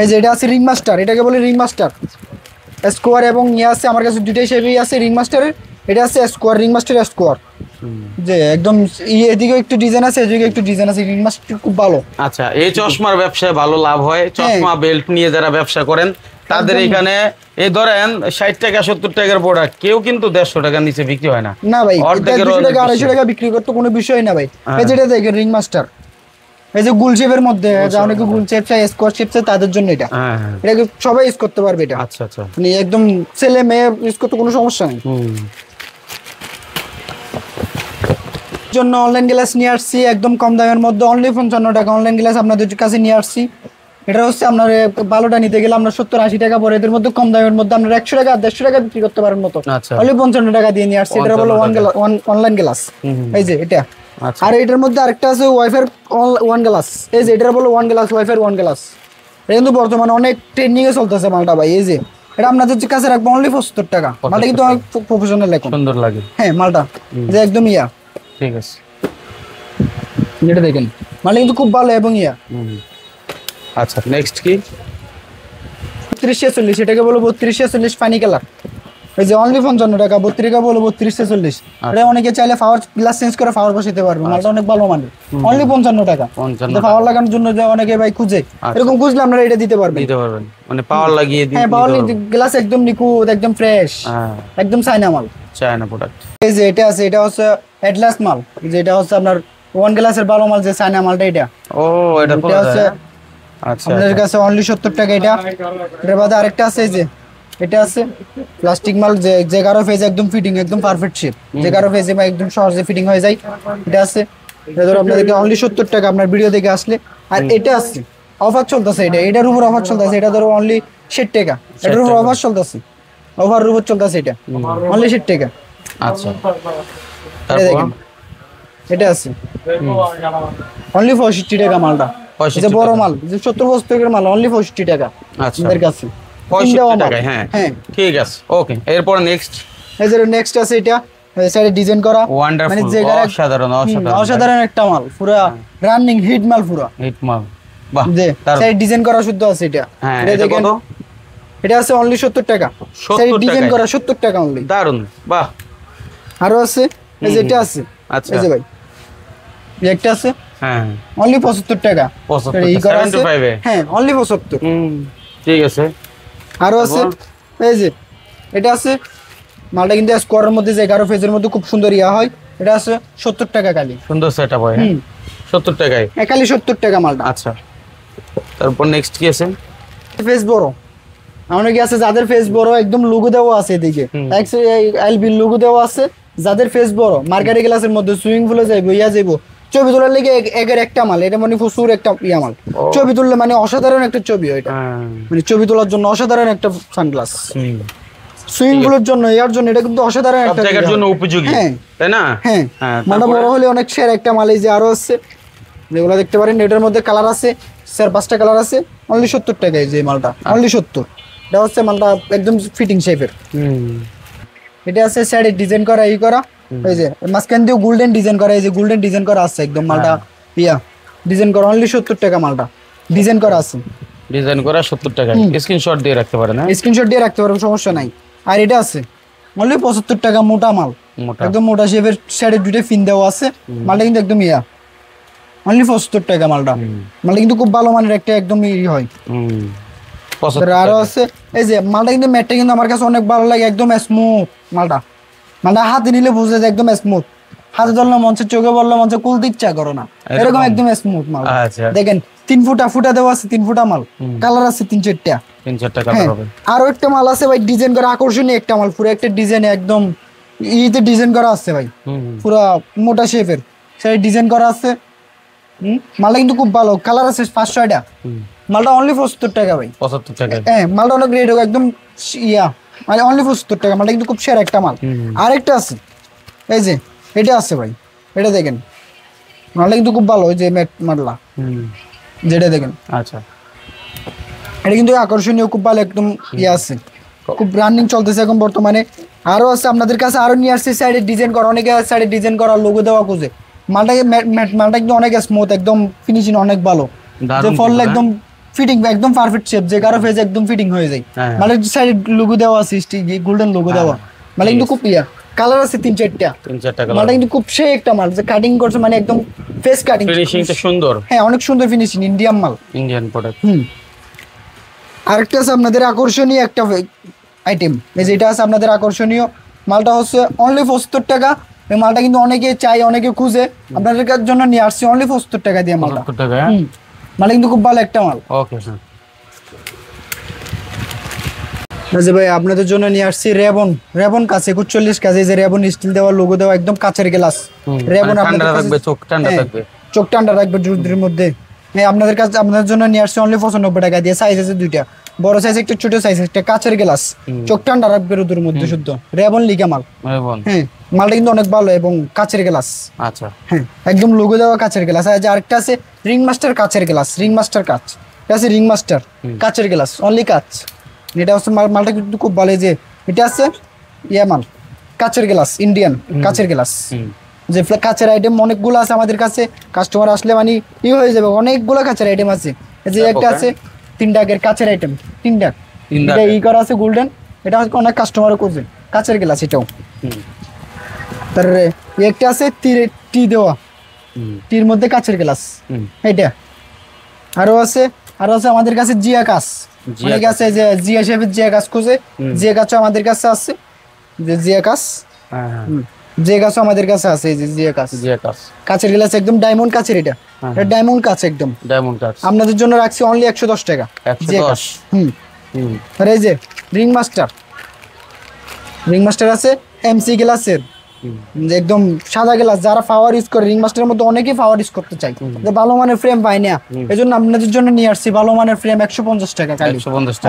এই যে এটা আছে রিং মাস্টার এটাকে বলে রিং মাস্টার স্কোয়ার এবং ইয়ে আছে আমার কাছে দুইটাই শেপই আছে রিং মাস্টারের এটা আছে স্কোয়ার রিং মাস্টার স্কোয়ার যে একদম এদিকে একটু ডিজাইন আছে এদিকে একটু ডিজাইন আছে রিং মাস্টার খুব ভালো আচ্ছা এই চশমার ব্যবসায় ভালো লাভ হয় চশমা বেল্ট নিয়ে যারা ব্যবসা করেন তাদের এখানে এই ধরেন 60 টাকা 70 টাকার প্রোডাক্ট কেউ কিন্তু 150 টাকার নিচে বিক্রি হয় না না ভাই 200 টাকা 250 টাকা বিক্রি করতে কোনো বিষয় না ভাই এই যেটা দেখেন রিং মাস্টার এই যে গোল শেপের মধ্যে যা অনেকে গোল শেপ চাই স্কোয়ার শেপ চাই তাদের জন্য এটা এটাকে সবাই ইউজ করতে পারবে এটা আচ্ছা আচ্ছা মানে একদম ছেলে মেয়ে ইউজ করতে কোনো সমস্যা নেই জন্য অনলাইন গ্লাস নিয়ে আসছি একদম কম দামের মধ্যে অনলি 55 টাকা অনলাইন গ্লাস আপনাদের কাছে নিয়ে আসছি এটা হচ্ছে আপনার ভালোটা নিতে গেলে আমরা 70-80 টাকা পরে এদের মধ্যে কম দামের মধ্যে আপনারা 100 টাকা 150 টাকা বিক্রি করতে পারেন মতো অনলি 55 টাকা দিয়ে নিয়ে আসছি এটা বলে অনলাইন গ্লাস এই যে এটা আর এটার মধ্যে আরেকটা আছে ওয়াইফাই ওয়ান গ্লাস এই যে এটা বলে one glass wifi one glass এটা কিন্তু বর্তমানে অনেক ট্রেন্ডিং এ চলতেছে মালটা ভাই এই যে এটা আপনাদের কাছে রাখবো অনলি 75 টাকা মালটা কিন্তু অনেক প্রফেশনাল এখন সুন্দর লাগে হ্যাঁ মালটা যে একদম ইয়া ঠিক আছে এটা দেখেন মালটা কিন্তু খুব ভালো এবং ইয়া আচ্ছা নেক্সট কি 3246 এটাকে বলো 3246 পানি কালার এই যে অনলি 55 টাকা 32 টাকা বলো 3246 এটা অনেকে চাইলে পাওয়ার গ্লাস চেঞ্জ করে পাওয়ার বসাতে পারবে মালটা অনেক ভালো মানে অনলি 55 টাকা পাওয়ার লাগানোর জন্য যে অনেকে ভাই খুঁজে এরকম খুঁজলে আপনারা এটা দিতে পারবেন মানে পাওয়ার লাগিয়ে দিতে হ্যাঁ পাওয়ার গ্লাস একদম নিখুঁত একদম ফ্রেশ একদম চায়না মাল চায়না প্রোডাক্ট এই যে এটা আছে এটা হচ্ছে অ্যাটলাস মাল যেটা হচ্ছে আপনার ওয়ান গ্লাসের ভালো মাল যে চায়না মালটা এটা ও এটা হচ্ছে আচ্ছা আমাদের কাছে অনলি 70 টাকা এটা এর বাদে আরেকটা আছে এই যে এটা আছে প্লাস্টিক মাল যে কারো ফেজ একদম ফিটিং একদম পারফেক্ট শেপ যে কারো ফেজে একদম সহজে ফিটিং হয়ে যায় এটা আছে এটা ধরো আপনাদেরকে অনলি 70 টাকা আপনার ভিডিও দেখে আসলে আর এটা আছে অফার চলতেছে এটার উপর অফার চলতেছে এটা ধরো অনলি 60 টাকা এটার উপর অফার চলতেছে অফার উপর চলতেছে এটা অনলি 60 টাকা আচ্ছা এটা দেখেন এটা আছে অনলি 65 টাকা মালটা যে বড় মাল যে 70 বস্তার মাল অনলি 65 টাকা আচ্ছা আমাদের কাছে 65 টাকা হ্যাঁ হ্যাঁ ঠিক আছে ওকে এরপর নেক্সট এই যে নেক্সট আছে এটা সাইডে ডিজাইন করা মানে যে অসাধারণ অসাধারণ একটা মাল পুরো রানিং হিট মাল পুরো হিট মাল বাহ সাইডে ডিজাইন করা শুদ্ধ আছে এটা এটা দেখেন এটা আছে অনলি 70 টাকা সাইডে ডিজাইন করা 70 টাকা অনলি দারুন বাহ আরো আছে এই যে এটা আছে আচ্ছা এই যে ভাই একটা আছে হ্যাঁ অনলি 75 টাকা 75 হ্যাঁ অনলি 75 ঠিক আছে আরো আছে এই যে এটা আছে মালটা কিন্তু স্কোয়ারের মধ্যে যে 11 ফেজের মধ্যে খুব সুন্দর ইয়া হয় এটা আছে 70 টাকা খালি সুন্দর সেটআপ হয় 70 টাকায় খালি 70 টাকা মালটা আচ্ছা তারপর নেক্সট কি আছে ফেজ বড় অনেকে আছে যাদের ফেজ বড় একদম লোগো দেওয়া আছে এদিকে এলবি লোগো দেওয়া আছে যাদের ফেজ বড় মার্কেটে গ্লাসের মধ্যে সুইমিং পুলে যাইবো ইয়া যাইবো ছবি তোলার লেগে একের একটা মাল এটা মানে প্রচুর একটা ইয়া মাল ছবি তুললে মানে অসাধারণ একটা ছবি ওইটা মানে ছবি তোলার জন্য অসাধারণ একটা সানগ্লাস সুইমিং পুলের জন্য ইয়ার জন্য এটা কিন্তু অসাধারণ একটা জায়গার জন্য উপযোগী তাই না হ্যাঁ মালটা বড় হলে অনেক সেরা একটা মাল এই যে আরো আছে যেগুলো দেখতে পারেন এটার মধ্যে কালার আছে 4-5টা কালার আছে অনলি 70 টাকায় যে মালটা অনলি 70 এটা হচ্ছে মালটা একদম ফিটিং শেপের এটা আছে সাইডে ডিজাইন করা ই করা এই যে মাঝখান দিয়ে গোল্ডেন ডিজাইন করা এই যে গোল্ডেন ডিজাইন করা আছে একদম মালটা ইয়া ডিজাইন করা অনলি 70 টাকা মালটা ডিজাইন করা আছে ডিজাইন করা 70 টাকা স্ক্রিনশট দিয়ে রাখতে পারেন হ্যাঁ স্ক্রিনশট দিয়ে রাখতে পারবেন সমস্যা নাই আর এটা আছে অনলি 75 টাকা মোটা মাল একদম মোটা শেপের সাইডে দুটো পিন দেওয়া আছে মালটা কিন্তু একদম ইয়া অনলি 75 টাকা মালটা মালটা কিন্তু খুব ভালো মানের একটা একদম ই হয় আরো আছে এই যে মালটা কিন্তু ম্যাটটা কিন্তু আমার কাছে অনেক ভালো লাগে একদম স্মুথ মালটা হাতে নিলে বুঝে যায় একদম স্মুথ হাতে ধরলে মঞ্চে চোখে বললে মঞ্চে কুলতে ইচ্ছা করো না এরকম একদম স্মুথ মাল দেখেন 3 ফুটা দেওয়া আছে 3 ফুটা মাল কালার আছে 3-4টা কালার হবে আরো একটা মাল আছে ভাই ডিজাইন করা আকর্ষণীয় একটা মাল পুরো একটা ডিজাইন একদম ইতে ডিজাইন করা আছে ভাই পুরো মোটা শেপের সেই ডিজাইন করা আছে মালটা কিন্তু খুব ভালো কালার আছে 5-6টা মালটা অনলি 75 টাকা ভাই 75 টাকা হ্যাঁ মালটা অনেক রেট একদম ইয়া মানে অনলি 75 টাকা মালটা কিন্তু খুব সেরা একটা মাল আরেকটা আছে এই যে এটা আছে ভাই এটা দেখেন মালটা কিন্তু খুব ভালো ওই যে মালটা যেটা দেখেন আচ্ছা এটা কিন্তু আকর্ষণীয় খুব ভালো একদম ইয়া আছে খুব রানিং চলতেছে এখন বর্তমানে। আরো আছে আপনাদের কাছে, আরো নিয়ে আসছে সাইডে ডিজাইন করা, অনেকে সাইডে ডিজাইন করা লোগো দেওয়া খুঁজে। মালটাকে মালটা কিন্তু অনেক স্মুথ, একদম ফিনিশিং অনেক ভালো, যে ফলটা একদম ফিটিং একদম পারফেক্ট শেপ, যে কারো ফেজে একদম ফিটিং হয়ে যায়। মানে সাইডে লোগো দেওয়া আছে, গোল্ডেন লোগো দেওয়া, মানে কিন্তু খুব কালার আছে 3-4টা, মালটা কিন্তু খুব সেই একটা মাল, যে কাটিং করছে মানে একদম ফেস কাটিং, ফিনিশিংটা সুন্দর, হ্যাঁ অনেক সুন্দর ফিনিশিং, ইন্ডিয়ান মাল, ইন্ডিয়ান প্রোডাক্ট। আরেকটা আছে আপনাদের আকর্ষণীয় একটা আইটেম, এই যে এটা আছে আপনাদের আকর্ষণীয় মালটা হচ্ছে অনলি 75 টাকা। এই মালটা কিন্তু অনেকে চাই, অনেকে খুঁজে, আপনাদের জন্য নিয়ে আসছি অনলি 75 টাকা দিয়ে মালটা। মালটা কিন্তু খুব ভালো একটা মাল। Okay sir. যে ভাই আপনাদের জন্য নিয়ে আসছি রেবন কাছে 41 কাছে, যে রেবন স্টিল দেওয়া লোগো দেওয়া একদম কাচের গ্লাস। রেবন আপনাদের কাছে চোখ ঠান্ডা থাকবে, চোখ ঠান্ডা রাখবে রোদের মধ্যে। হ্যাঁ আপনাদের কাছে আপনাদের জন্য নিয়ে আসছি অনলি 95 টাকা দিয়ে। সাইজ আছে দুইটা, বড় সাইজ একটা, ছোট সাইজ একটা, কাচের গ্লাস, চোখ ঠান্ডা রাখবে রোদের মধ্যে শুদ্ধ। রেবন লিগা মাল। হ্যাঁ মালটা কিন্তু অনেক ভালো এবং কাচের গ্লাস। আচ্ছা হ্যাঁ একদম লোগো দেওয়া কাচের গ্লাস। আর আরেকটা আছে রিং মাস্টার কাচের গ্লাস, রিং মাস্টার কাচ, এটা আছে রিং মাস্টার কাচের গ্লাস, অনলি কাচ। এটা হচ্ছে মালটা কিন্তু খুব ভালো, যে এটা আছে ইয়া মাল কাচের গ্লাস, ইন্ডিয়ান কাচের গ্লাস। যে কাচের আইটেম অনেকগুলো আছে আমাদের কাছে, কাস্টমার আসলে মানে হয়ে যাবে, অনেকগুলো কাচের আইটেম আছে। যে একটা আছে 3 টাকার কাচের আইটেম, 3 টাকা, এটা করা আছে গোল্ডেন, এটা হচ্ছে অনেক কাস্টমারও করছে কাচের গ্লাস এটাও। তারপরে একটা আছে টি দেওয়া, টির মধ্যে কাচের গ্লাস, এটা। আরো আছে আমাদের কাছে জিয়া কাচ, অনেক আছে যে জিয়া শেফের জিয়া কাচ খুঁজে, জিয়া কাচও আমাদের কাছে আছে, যে জিয়া কাচ, জিয়া কাচও আমাদের কাছে আছে, এই যে জিয়া কাচ কাচের গ্লাস একদম ডায়মন্ড কাচের, এটা ডায়মন্ড কাচ একদম ডায়মন্ড কাচ। আপনাদের জন্য রাখছি অনলি 110 টাকা জিয়া কাচ। আর এই যে রিং মাস্টার আছে এমসি গ্লাসের, একদম সাদা গ্লাস, যারা পাওয়ার ইউজ করে, রিং মাস্টারের মধ্যে অনেকেই পাওয়ার ইউজ করতে চাই, যে ভালো মানের ফ্রেম পাই না, এজন্য আপনাদের জন্য নিয়ে আসছি ভালো মানের ফ্রেম 150 টাকা খালি।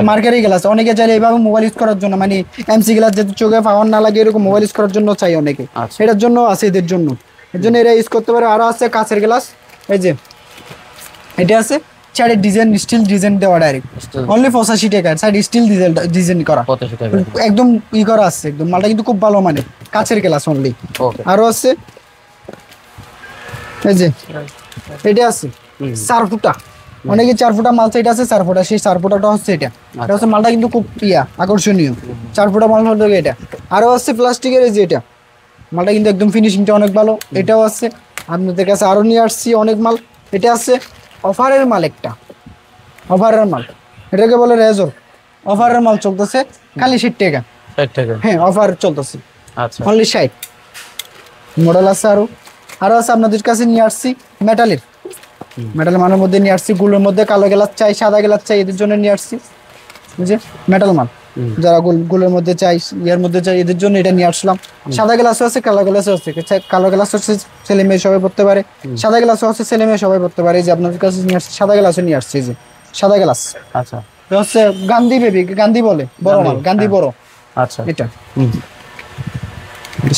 মার্কারি গ্লাস অনেকে চাইলে এইভাবে মোবাইল ইউজ করার জন্য, মানে এমসি গ্লাস যেহেতু চোখে পাওয়ার না লাগে এরকম মোবাইল ইউজ করার জন্য চাই অনেকে, এটার জন্য আছে এদের জন্য, এর জন্য এরা ইউজ করতে পারে। আরো আছে কাচের গ্লাস, এই যে এটা আছে সাইডে ডিজাইন, স্টিল ডিজাইন দেওয়া ডাইরেক্ট, অনলি 85 টাকা, সাইড স্টিল ডিজাইন করা, একদম করা আছে একদম। মালটা কিন্তু খুব ভালো মানে কাচের গ্লাস অনলি। আরো আছে এই যে এটা আছে 4 ফুটা, অনেকে 4 ফুটা মাল চাই, এটা আছে 4 ফুটা, সেই 4 ফুটাটা হচ্ছে এটা হচ্ছে মালটা কিন্তু খুব আকর্ষণীয়, 4 ফুটা মাল হলো এটা। আরো আছে প্লাস্টিকের, এই যে এটা মালটা কিন্তু একদম ফিনিশিংটা অনেক ভালো, এটাও আছে আপনাদের কাছে। আরো নিয়ে আসছি অনেক মাল, এটা আছে অফারের মাল, একটা অফারের মাল, এটাকে বলে রেজর, অফারের মাল চলতেছে খালি 60 টাকা। হ্যাঁ অফার চলতেছে অনলি 60। মডেল আছে আরো আছে আপনাদের কাছে নিয়ে আসছি মেটাল মালের মধ্যে নিয়ে আসছি, গুলোর মধ্যে কালো গ্লাস চাই, সাদা গ্লাস চাই, এদের জন্য নিয়ে আসছি বুঝে মেটাল মাল, যারা গুলোর মধ্যে চাই, ইয়ার মধ্যে চাই, এদের জন্য এটা নিয়ে আসলাম। সাদা গ্লাসও আছে, কালো গ্লাসও আছে, কালো গ্লাস হচ্ছে ছেলে মেয়ে সবাই পড়তে পারে, সাদা গ্লাসও আছে ছেলে মেয়ে সবাই পড়তে পারে। যে আপনাদের কাছে নিয়ে আসছি সাদা গ্লাসও নিয়ে আসছি, যে সাদা গ্লাস। আচ্ছা হচ্ছে গান্ধী বেবি, গান্ধী বলে বড় মাল, গান্ধী বড়। আচ্ছা এটা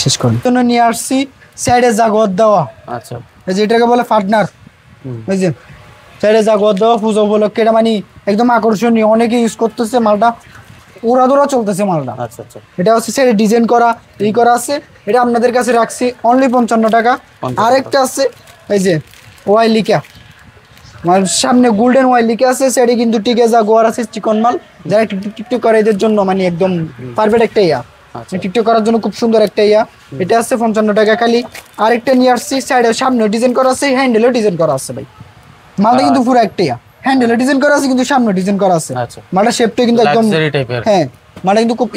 শেষ করুন জন্য নিয়ে আসছি সাইডে জাগোয়ার দেওয়া। আচ্ছা এই যে এটাকে বলে পার্টনার, এই যে সাইডে জাগোয়ার দেওয়া পুজো উপলক্ষে, এটা মানে একদম আকর্ষণীয়, অনেকে ইউজ করতেছে মালটা, উড়াদোড়া চলতেছে মালটা। আচ্ছা আচ্ছা এটা হচ্ছে সাইডে ডিজাইন করা করা আছে, এটা আপনাদের কাছে রাখছি অনলি 55 টাকা। আরেকটা আছে এই যে ওয়াই লিকা, সামনে গোল্ডেন ওয়াই লিখে আছে, সেটা কিন্তু টিকে জাগোয়ার আছে, চিকন মাল, যারা টিকটক করে এদের জন্য মানে একদম পারফেক্ট একটা টিকটক করার জন্য খুব সুন্দর একটা এটা আছে 55 টাকা খালি। আরেকটা নিয়ে আসছি সাইডে, সামনে ডিজাইন করা আছে, হ্যান্ডেলও ডিজাইন করা আছে ভাই, মালটা কিন্তু পুরো একটা হ্যান্ডেলও ডিজাইন করা আছে, কিন্তু সামনে ডিজাইন করা আছে, মালটা শেপটা কিন্তু একদম হ্যাঁ, মালটা কিন্তু খুব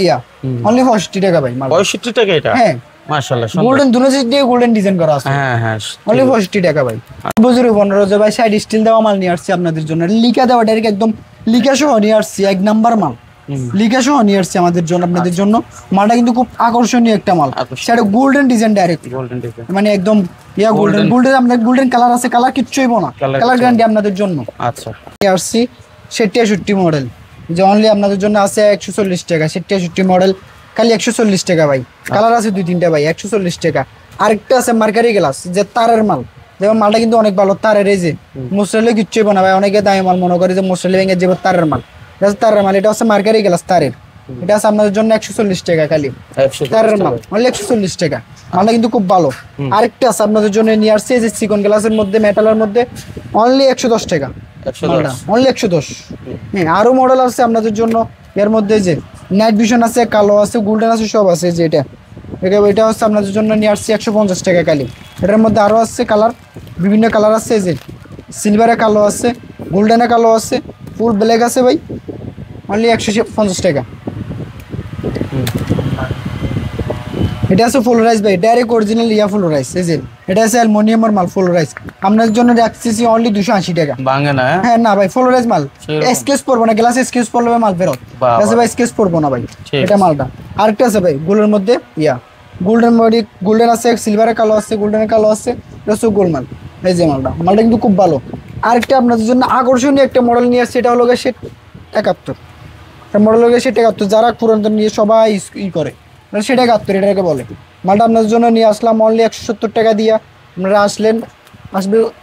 অনলি 65 টাকা ভাই, 65 টাকা এটা। হ্যাঁ মাশাআল্লাহ, গোল্ডেন দুনো সাইড দিয়ে গোল্ডেন ডিজাইন করা আছে। হ্যাঁ হ্যাঁ অনলি 65 টাকা ভাই। বুঝুরি 15 যে ভাই সাইড স্টিল দেওয়া মাল নিয়ে আসছি আপনাদের জন্য, লিকা দেওয়া ডাইরেক্ট একদম লিকা সহ নিয়ে আসছি, 1 নাম্বার মাল লিকা সহ নিয়ে আসছি আমাদের জন্য, আপনাদের জন্য। মালটা কিন্তু খুব আকর্ষণীয় একটা মাল, সেটা গোল্ডেন ডিজাইন ডাইরেক্ট, মানে একদম গোল্ডেন আপনাদের গোল্ডেন কালার আছে, কালার কিচ্ছুই না, কালার গ্যারান্টি আপনাদের জন্য। আচ্ছা নিয়ে আসছি 67 মডেল, যে অনলি আপনাদের জন্য আছে 140 টাকা, 67 মডেল খালি 140 টাকা ভাই, কালার আছে 2-3টা ভাই, 140 টাকা। আরেকটা আছে মার্কারি গ্লাস, যে তারের মাল, যেমন মালটা কিন্তু অনেক ভালো, তারের, এই যে মুসলে কিচ্ছুই না ভাই, অনেকে দামি মাল মনে করে যে মুসলে ভেঙে যে তারের মাল, তারের মাল, এটা হচ্ছে মার্কারি গ্লাস তারের, এটা আছে আপনাদের জন্য 140 টাকা খালি। 13 মাল অনলি 140 টাকা। মালটা কিন্তু খুব ভালো। আরেকটা আছে আপনাদের জন্য নিয়ে আসছে এই যে সিকন গ্লাসের মধ্যে মেটালের মধ্যে অনলি 110 টাকা। মালটা অনলি 110। হ্যাঁ আরো মডেল আছে আপনাদের জন্য এর মধ্যে যে নাইট ভিশন আছে, কালো আছে, গোল্ডেন আছে, সব আছে। যে এটা হচ্ছে আপনাদের জন্য নিয়ে আসছে 150 টাকা খালি। এটার মধ্যে আরো আছে কালার, বিভিন্ন কালার আছে। যে সিলভারে কালো আছে, গোল্ডেনে কালো আছে, ফুল ব্ল্যাক আছে ভাই অনলি 150 টাকা। এটা আছে ফুল রাইস ভাই, ডাইরেক্ট অরিজিনাল ফুল রাইস। এই যে এটা আছে অ্যালুমিনিয়ামের মাল ফুল রাইস। আপনার জন্য রাখতেছি অনলি 280 টাকা। ভাঙে না? হ্যাঁ না ভাই ফুল রাইস মাল, স্কেচ পড়বো না, গ্লাসে স্কেচ পড়লে মাল ফেরত আছে ভাই, স্কেচ পড়বো না ভাই। এটা মালটা আরেকটা আছে ভাই গোল্ডের মধ্যে গোল্ডেন আছে, সিলভারে কালো আছে, গোল্ডেনের কালো আছে, এটা হচ্ছে গোল্ড মাল। এই যে মালটা কিন্তু খুব ভালো। আরেকটা আপনাদের জন্য আকর্ষণীয় একটা মডেল নিয়ে আসছে, এটা হলো সেট 71 মডেল হলো সেট 71। যারা পুরাতন নিয়ে সবাই করে সেটা 71 এটাকে বলে। মালটা আপনাদের জন্য নিয়ে আসলাম অনলি 170 টাকা দিয়া। আপনারা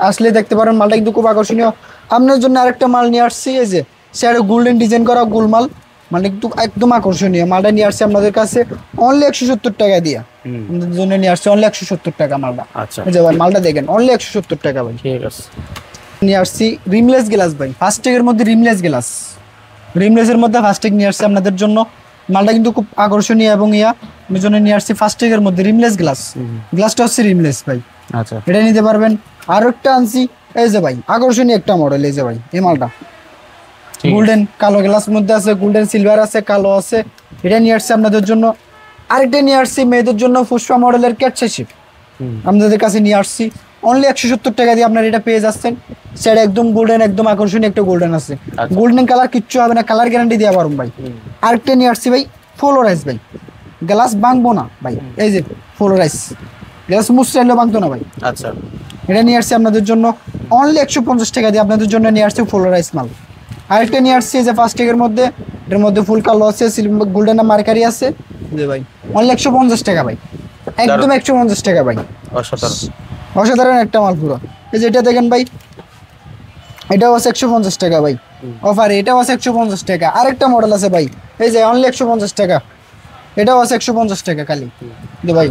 আসলে দেখতে পারেন মালটা কিন্তু খুব আকর্ষণীয়। আপনার জন্য আরেকটা মাল নিয়ে আসছি, এই যে সেটা গোল্ডেন ডিজাইন করা গোলমাল, মানে কিন্তু একদম আকর্ষণীয়। মালটা নিয়ে আসছে আপনাদের কাছে অনলি 170 টাকা দিয়া। আপনাদের জন্য নিয়ে আসছে অনলি 170 টাকা মালটা। আচ্ছা ভাই মালটা দেখেন অনলি 170 টাকা ভাই। ঠিক আছে নিয়ে আসছি রিমলেস গ্লাস ভাই, ফাস্টেগের মধ্যে রিমলেস গ্লাস, রিমলেসের মধ্যে ফাস্টেগ নিয়ে আসছে আপনাদের জন্য। মালটা কিন্তু খুব আকর্ষণীয় এবং আমি জন্য নিয়ে আসছি ফাস্টেগের মধ্যে রিমলেস গ্লাস। গ্লাসটা হচ্ছে রিমলেস ভাই। আচ্ছা এটা নিতে পারবেন। আরো একটা আনছি এই যে ভাই আকর্ষণীয় একটা মডেল, এই যে ভাই এই মালটা গোল্ডেন কালো গ্লাসের মধ্যে আছে, গোল্ডেন সিলভার আছে, কালো আছে। এটা নিয়ে আসছে আপনাদের জন্য। আরেকটা নিয়ে আসছি মেয়েদের জন্য পুষ্পা মডেলের ক্যাটশিপ আপনাদের কাছে নিয়ে আসছি অনলি 170 টাকা দিয়ে আপনারা এটা পেয়ে যাচ্ছেন। সেটা একদম গোল্ডেন, একদম আকর্ষণীয় একটা গোল্ডেন আছে। গোল্ডেন কালার কিচ্ছু হবে না, কালার গ্যারান্টি দেওয়া পারুন ভাই। আরেকটা নিয়ে আসছি ভাই ফ্লোরাইস ভাই, গ্লাস ভাঙবো না ভাই। এই যে ফ্লোরাইস গ্লাস মুস্টাইলও ভাঙতো না ভাই। আচ্ছা এটা নিয়ে আসছি আপনাদের জন্য অনলি 150 টাকা দিয়ে আপনাদের জন্য নিয়ে আসছি ফ্লোরাইস মাল। আরেকটা নিয়ে আসছি যে ফাস্টেগের মধ্যে, এটার মধ্যে ফুল কালো আছে, গোল্ডেন মার্কারি আছে। যে ভাই অনলি 150 টাকা ভাই, একদম 150 টাকা ভাই। অসাধারণ একটা মাল পুরো। এই যে এটা দেখেন ভাই, এটাও আছে 150 টাকা ভাই অফারে, এটাও আছে 150 টাকা। আরেকটা মডেল আছে ভাই এই যে অনলি 150 টাকা, এটাও আছে 150 টাকা খালি। ভাই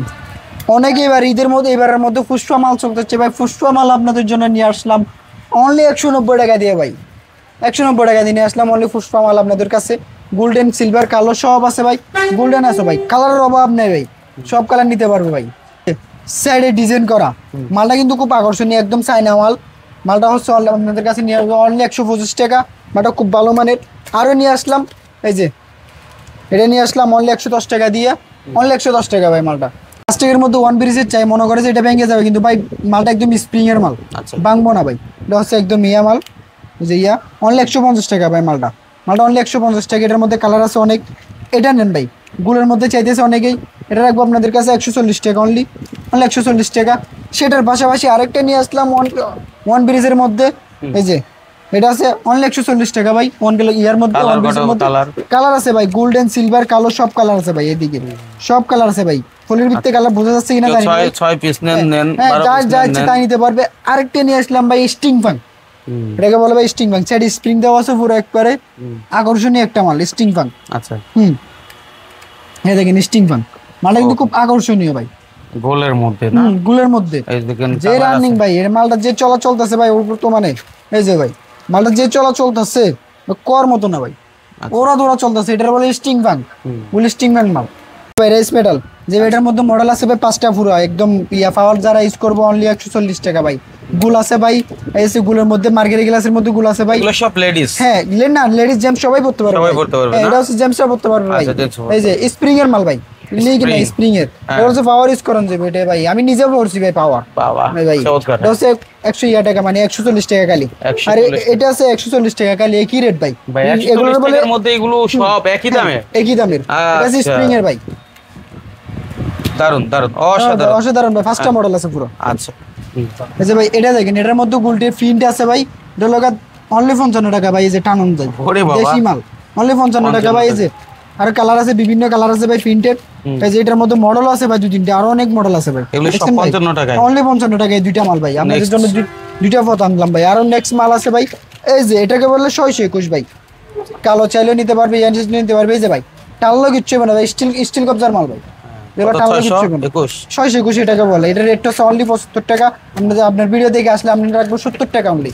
অনেকে এবার ঈদের মধ্যে এবারের মধ্যে পুষ্পা মাল চলতেছে ভাই, পুষ্পা মাল আপনাদের জন্য নিয়ে আসলাম অনলি 190 টাকা দিয়ে ভাই। 190 টাকা দিয়ে নিয়ে আসলাম অনলি পুষ্পা মাল আপনাদের কাছে। গোল্ডেন সিলভার কালো সব আছে ভাই, গোল্ডেন আছে ভাই, কালারের অভাব নেই ভাই, সব কালার নিতে পারবে ভাই। সাইডে ডিজাইন করা মালটা কিন্তু খুব আকর্ষণীয়, একদম চাইনা মাল। মালটা হচ্ছে আপনাদের কাছে নিয়ে আসবো অনলি 125 টাকা। মালটা খুব ভালো মানের। আরও নিয়ে আসলাম এই যে এটা নিয়ে আসলাম অনলি 110 টাকা দিয়ে, অনলি 110 টাকা ভাই। মালটা প্লাস্টিকের মধ্যে ওয়ান পিসের চাই, মনে করে যে এটা ভেঙে যাবে, কিন্তু ভাই মালটা একদম স্প্রিং এর মাল, ভাঙবো না ভাই। এটা হচ্ছে একদম মাল, যে অনলি 150 টাকা ভাই। মালটা অনলি 150 টাকা। এটার মধ্যে কালার আছে অনেক। এটা নেন ভাই, গুলের মধ্যে চাইতেছে অনেকেই, এটা রাখবো আপনাদের কাছে 140 টাকা অনলি 140 টাকা। সেটার পাশাপাশি আরেকটা নিয়ে আসলাম ওয়ান ব্রিজের মধ্যে, এই যে এটা আছে অনলি 140 টাকা ভাই। ইয়ার মধ্যে কালার আছে ভাই, গোল্ডেন সিলভার কালো সব কালার আছে ভাই। এদিকে সব কালার আছে ভাই, ফুলের ভিত্তি কালার বোঝা যাচ্ছে কিনা জানি না। 6 পিস নেন, যা ইচ্ছে তাই নিতে পারবে। আরেকটা নিয়ে আসলাম ভাই স্টিং ফান, এটাকে বলে ভাই স্টিং ফান। সাইড স্প্রিং দেওয়া আছে পুরো একবারে আকর্ষণীয় একটা মাল স্টিং ফান। আচ্ছা হ্যাঁ দেখেন স্টিং ফান মালটা কিন্তু খুব আকর্ষণীয় ভাই, গোলের মধ্যে না, গোলের মধ্যে যে রানিং ভাই। এর মালটা যে চলতেছে ভাই ওর তো মানে এই যে ভাই মালটা যে চলতেছে কর মতো না ভাই, ওরা দৌড়া চলতেছে। এটার বলে স্টিং ফান, বলে স্টিং ফান মাল ভাই। রাইস মেটাল যে এটার মধ্যে মডেল আছে ভাই 5টা পুরো একদম পাওয়ার যারা ইউজ করবো অনলি 140 টাকা ভাই। গুল আছে ভাই, এই গুলের মধ্যে মার্কেরি গ্লাসের মধ্যে গুল আছে ভাই, এগুলো সব লেডিস। হ্যাঁ না লেডিস জেমস সবাই পড়তে পারবে, সবাই পড়তে পারবে। এটা হচ্ছে জেমসরা পড়তে পারবে ভাই। এই যে স্প্রিং এর মাল ভাই, নেই কিনা স্প্রিং এর, এটা হচ্ছে পাওয়ার ইউজ করেন যে এটা ভাই। আমি নিজেও পড়ছি ভাই পাওয়ার ভাই। এটা হচ্ছে 100 টাকা মানে 140 টাকা খালি। আর এটা আছে 140 টাকা খালি, একই রেট ভাই। এগুলোর বলে এর মধ্যে এগুলো সব একই দামে, একই দামের। এটা আছে স্প্রিং এর ভাই, দারুন অসাধারণ ভাই। 5টা মডেল আছে পুরো। আচ্ছা এই যে ভাই এটা দেখেন, এটার মধ্যে গুলটি প্রিন্ট আছে ভাই। এটা লগা অনলি 55 টাকা ভাই। এই যে টানন যায় দেশি মাল অনলি 55 টাকা ভাই। এই যে আর কালার আছে, বিভিন্ন কালার আছে ভাই প্রিন্টেড। এই যে এটার মধ্যে মডেল আছে ভাই 2-3টা, আরো অনেক মডেল আছে ভাই। এগুলো সব 55 টাকা অনলি 55 টাকা এই দুইটা মাল ভাই। আপনাদের জন্য দুইটা ফত আনলাম ভাই। আরো নেক্সট মাল আছে ভাই, এই যে এটাকে বললে 621 ভাই। কালো চাইলেও নিতে পারবে, ইয়ানজিস নিতে পারবে। এই যে ভাই টাললো কিচ্ছু হবে না ভাই, স্টিল কবজার মাল ভাই। এগুলো টাললো কিচ্ছু হবে না। 621 টাকা বলে, এটা রেটটা হচ্ছে অনলি 75 টাকা। আপনার ভিডিও দেখে আসলে আপনি রাখবো 70 টাকা অনলি।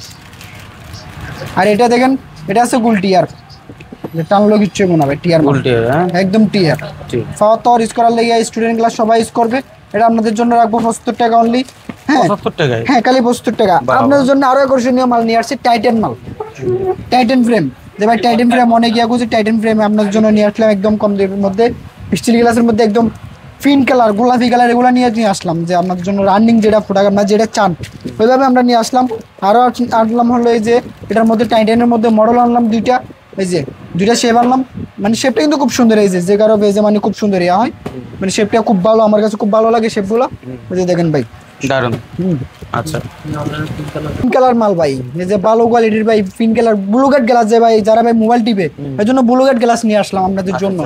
আর এটা দেখেন, এটা আছে গোল টিয়ার, টানলো কিচ্ছু হবে না ভাই, টিয়ার গোল টিয়ার, একদম টিয়ার। ফাওয়ার তো ইউজ করার লাগি স্টুডেন্ট ক্লাস সবাই ইউজ করবে। এটা আপনাদের জন্য রাখবো 75 টাকা অনলি। হ্যাঁ 75 টাকা, হ্যাঁ খালি 75 টাকা। আপনাদের জন্য আরো আকর্ষণীয় মাল নিয়ে আসছে, টাইটান মাল, টাইটান ফ্রেম। যে ভাই টাইটান ফ্রেম অনেক ইয়া করছে, টাইটান ফ্রেম আপনাদের জন্য নিয়ে আসলাম একদম কম দামের মধ্যে, স্টিল গ্লাসের মধ্যে একদম ফিন কালার, গোলাপি কালার, এগুলো নিয়ে আসলাম যে আপনাদের জন্য রানিং যেটা ফোটা আপনার যেটা চান ওইভাবে আমরা নিয়ে আসলাম। আরো আনলাম হলো এই যে এটার মধ্যে টাইটানের মধ্যে মডেল আনলাম দুইটা, এই যে দুইটা শেপ আনলাম। মানে শেপটা কিন্তু খুব সুন্দর, এই যে কারো ভেজে মানে খুব সুন্দর ইয়া হয়, মানে শেপটা খুব ভালো, আমার কাছে খুব ভালো লাগে শেপগুলো। এই যে দেখেন ভাই দারুন। আচ্ছা পিঙ্ক কালার মাল ভাই, এই যে ভালো কোয়ালিটির ভাই পিঙ্ক কালার ব্লুগার্ড গ্লাস, যে ভাই যারা ভাই মোবাইল টিপে এর জন্য ব্লুগার্ড গ্লাস নিয়ে আসলাম আপনাদের জন্য।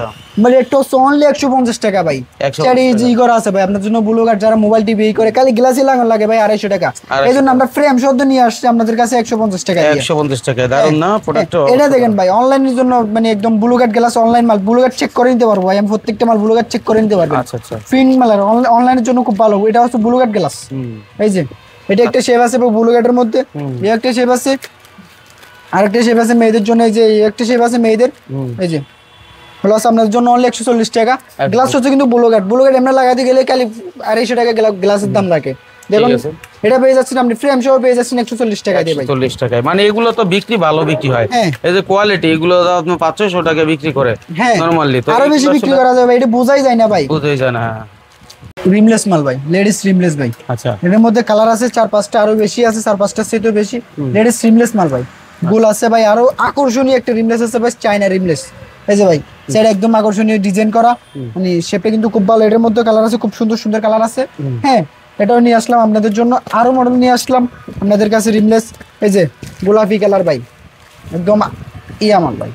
মানে একটা অনলি 150 টাকা ভাই, চারি জি করা আছে ভাই আপনাদের জন্য ব্লুগার্ড, যারা মোবাইল টিপে এই করে খালি গ্লাসই লাগানো লাগে ভাই 250 টাকা। এই জন্য আমরা ফ্রেম সহ নিয়ে আসছি আপনাদের কাছে 150 টাকা দিয়ে। 150 টাকা দারুন না প্রোডাক্ট। এটা দেখেন ভাই অনলাইনের জন্য মানে একদম ব্লুগার্ড গ্লাস, অনলাইন মাল, ব্লুগার্ড চেক করে নিতে পারবো ভাই আমি, প্রত্যেকটা মাল ব্লুগার্ড চেক করে নিতে পারবো। আচ্ছা আচ্ছা ফিন মাল অনলাইনের জন্য খুব ভালো। এটা হচ্ছে ব্লুগার্ড গ্লাস, এই যে এটা একটা শেপ আছে ব্লুগার্ডের মধ্যে, এই একটা শেপ আছে, আরেকটা শেপ আছে মেয়েদের জন্য, এই যে একটা শেপ আছে মেয়েদের, এই যে প্লাস আপনার জন্য অনলি 140 টাকা। গ্লাস হচ্ছে কিন্তু ব্লুগার্ড আমরা লাগাতে গেলে খালি 250 টাকা গ্লাসের দাম লাগে। দেখুন এটা পেয়ে যাচ্ছেন আপনি ফ্রেম সহ পেয়ে যাচ্ছেন 140 টাকা দিয়ে ভাই, 140 টাকায়। মানে এগুলো তো বিক্রি ভালো বিক্রি হয়, এই যে কোয়ালিটি এগুলো আপনি 500 টাকা বিক্রি করে নরমালি, তো আরো বেশি বিক্রি করা যাবে, এটা বোঝাই যায় না ভাই, বোঝাই যায় না। রিমলেস মাল ভাই, লেডিস রিমলেস ভাই। আচ্ছা এর মধ্যে কালার আছে 4-5টা, আরো বেশি আছে 4-5টার চেয়েও বেশি। লেডিস রিমলেস মাল ভাই, গোল আছে ভাই, আরো আকর্ষণীয় একটা রিমলেস আছে ভাই, চায়না রিমলেস। এই যে ভাই সেটা একদম আকর্ষণীয় ডিজাইন করা, মানে শেপে কিন্তু খুব ভালো। এর মধ্যে কালার আছে খুব সুন্দর সুন্দর কালার আছে। হ্যাঁ এটাও নিয়ে আসলাম আপনাদের জন্য, আরো মডেল নিয়ে আসলাম আপনাদের কাছে রিমলেস। এই যে গোলাপি কালার ভাই, একদম ইয়া মাল ভাই,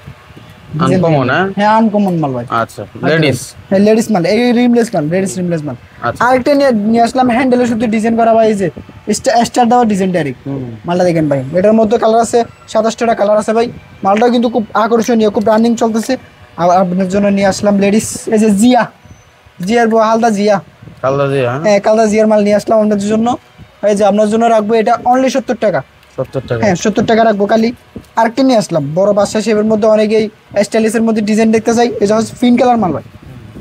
আনকমন। হ্যাঁ আনকমন মাল ভাই। আচ্ছা লেডিস, হ্যাঁ লেডিস মাল, এই রিমলেস মাল, লেডিস রিমলেস মাল। আরেকটা নিয়ে আসলাম হ্যান্ডেলের শুধু ডিজাইন করা ভাই, এই যে স্টার দেওয়া ডিজাইন ডাইরেক্ট মালটা দেখেন ভাই। এটার মধ্যে কালার আছে 27টা কালার আছে ভাই, মালটা কিন্তু খুব আকর্ষণীয়, খুব রানিং চলতেছে। আর আপনাদের জন্য নিয়ে আসলাম লেডিস, এই যে জিয়ার হালদা জিয়া, হ্যাঁ কালদা জিয়ার মাল নিয়ে আসলাম আপনাদের জন্য। এই যে আপনার জন্য রাখবো এটা অনলি 70 টাকা, 70 টাকা, হ্যাঁ 70 টাকা রাখবো খালি। আরেকটা নিয়ে আসলাম বড় বাদশা শেপের মধ্যে, অনেকেই স্টাইলিশের মধ্যে ডিজাইন দেখতে চাই, এটা হচ্ছে ফিন কালার মাল ভাই,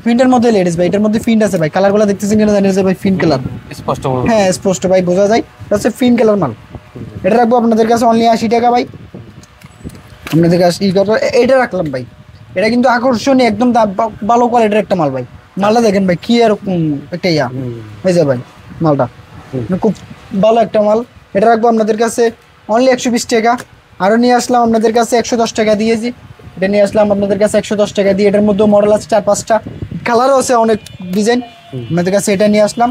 ফিন্টের মধ্যে লেডিস ভাই, এটার মধ্যে ফিন্ট আছে ভাই, কালারগুলো দেখতেছেন কিনা জানি না ভাই, ফিন কালার স্পষ্ট, হ্যাঁ স্পষ্ট ভাই বোঝা যায়, এটা হচ্ছে ফিন কালার মাল। এটা রাখবো আপনাদের কাছে অনলি 80 টাকা ভাই, আপনাদের কাছে এটা রাখলাম ভাই। এটা কিন্তু আকর্ষণীয় একদম ভালো কোয়ালিটির একটা মাল ভাই, মালটা দেখেন ভাই কি এরকম একটা ইয়া, এই যে ভাই মালটা খুব ভালো একটা মাল। এটা রাখবো আপনাদের কাছে অনলি 120 টাকা। আরো নিয়ে আসলাম আপনাদের কাছে 110 টাকা দিয়েছি, এটা নিয়ে আসলাম আপনাদের কাছে 110 টাকা দিয়ে। এটার মধ্যে মডেল আছে 4-5টা, কালারও আছে অনেক ডিজাইন আপনাদের কাছে। এটা নিয়ে আসলাম।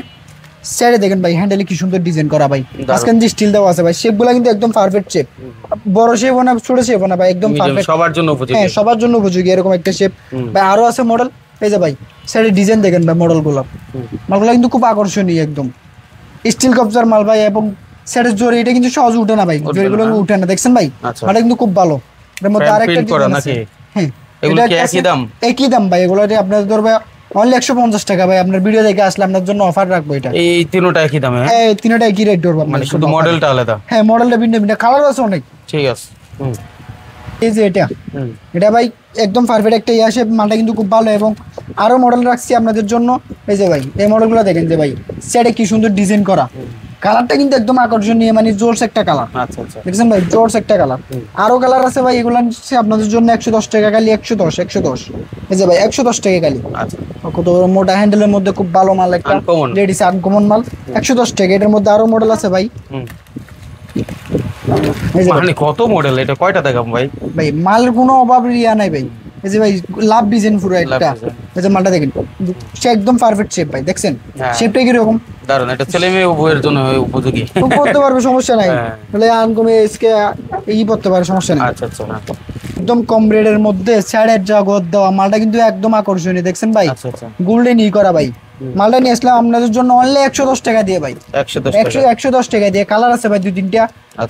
সাইডে দেখেন ভাই হ্যান্ডেলে কি সুন্দর ডিজাইন করা ভাই, মাঝখানে যে স্টিল দেওয়া আছে ভাই, শেপগুলো কিন্তু একদম পারফেক্ট শেপ, বড় শেপ না ছোট শেপ না ভাই, একদম পারফেক্ট, সবার জন্য উপযোগী, হ্যাঁ সবার জন্য উপযোগী এরকম একটা শেপ ভাই। আরো আছে মডেল, এই যে ভাই সাইডে ডিজাইন দেখেন ভাই, মডেলগুলো মালগুলো কিন্তু খুব আকর্ষণীয়, একদম স্টিল কবজার মাল ভাই। এবং সাইডের জরি এটা কিন্তু সহজ উঠে না ভাই, জরিগুলো উঠে না, দেখছেন ভাই মালটা কিন্তু খুব ভালো। এর মধ্যে আরেকটা ডিজাইন আছে, হ্যাঁ এগুলো কি একই দাম ভাই, এগুলো আপনাদের ধরবে অনলি 150 টাকা ভাই। আপনার ভিডিও দেখে আসলে আপনার জন্য অফার রাখবো এটা, এই তিনটা একই দামে, হ্যাঁ এই তিনটা একই রেট ধরবো, মানে শুধু মডেলটা আলাদা, হ্যাঁ মডেলটা ভিন্ন ভিন্ন, কালার আছে অনেক, ঠিক আছে। এই যে এটা ভাই একদম পারফেক্ট একটা ইয়া শেপ, মালটা কিন্তু খুব ভালো। এবং আরো মডেল রাখছি আপনাদের জন্য, এই যে ভাই এই মডেলগুলো দেখেন যে ভাই সেটা কি সুন্দর ডিজাইন করা, কালারটা কিন্তু একদম আকর্ষণীয়, মানে জোরস একটা কালার। আচ্ছা আচ্ছা দেখছেন ভাই জোরস একটা কালার। আরো কালার আছে ভাই, এগুলো আপনাদের জন্য 110 টাকা খালি, 110 এই যে ভাই 110 টাকা খালি। আচ্ছা কত মোটা হ্যান্ডেলের মধ্যে খুব ভালো মাল, একটা লেডিস আনকমন মাল, 110 টাকা। এটার মধ্যে আরো মডেল আছে ভাই, মানে কত মডেল, এটা কয়টা দেখাম ভাই? ভাই মালের কোনো অভাব ইয়া নাই ভাই। এই যে ভাই লাভ ডিজাইন পুরো একটা, এই যে মালটা দেখেন সে একদম পারফেক্ট শেপ ভাই, দেখছেন শেপটা কি রকম দারুন। এটা ছেলে মেয়ে উভয়ের জন্য উপযোগী, পড়তে পারবে সমস্যা নাই, তাহলে আনকমে এসকে এই পড়তে পারে সমস্যা নাই। আচ্ছা আচ্ছা একদম কম রেটের মধ্যে স্যাডের জগৎ দেওয়া মালটা কিন্তু একদম আকর্ষণীয়, দেখছেন ভাই গোল্ডেন ই করা ভাই। মালটা নিয়ে আসলাম আপনাদের জন্য অনলি 110 টাকা দিয়ে ভাই, 110 টাকা দিয়ে। কালার আছে ভাই 2-3টা।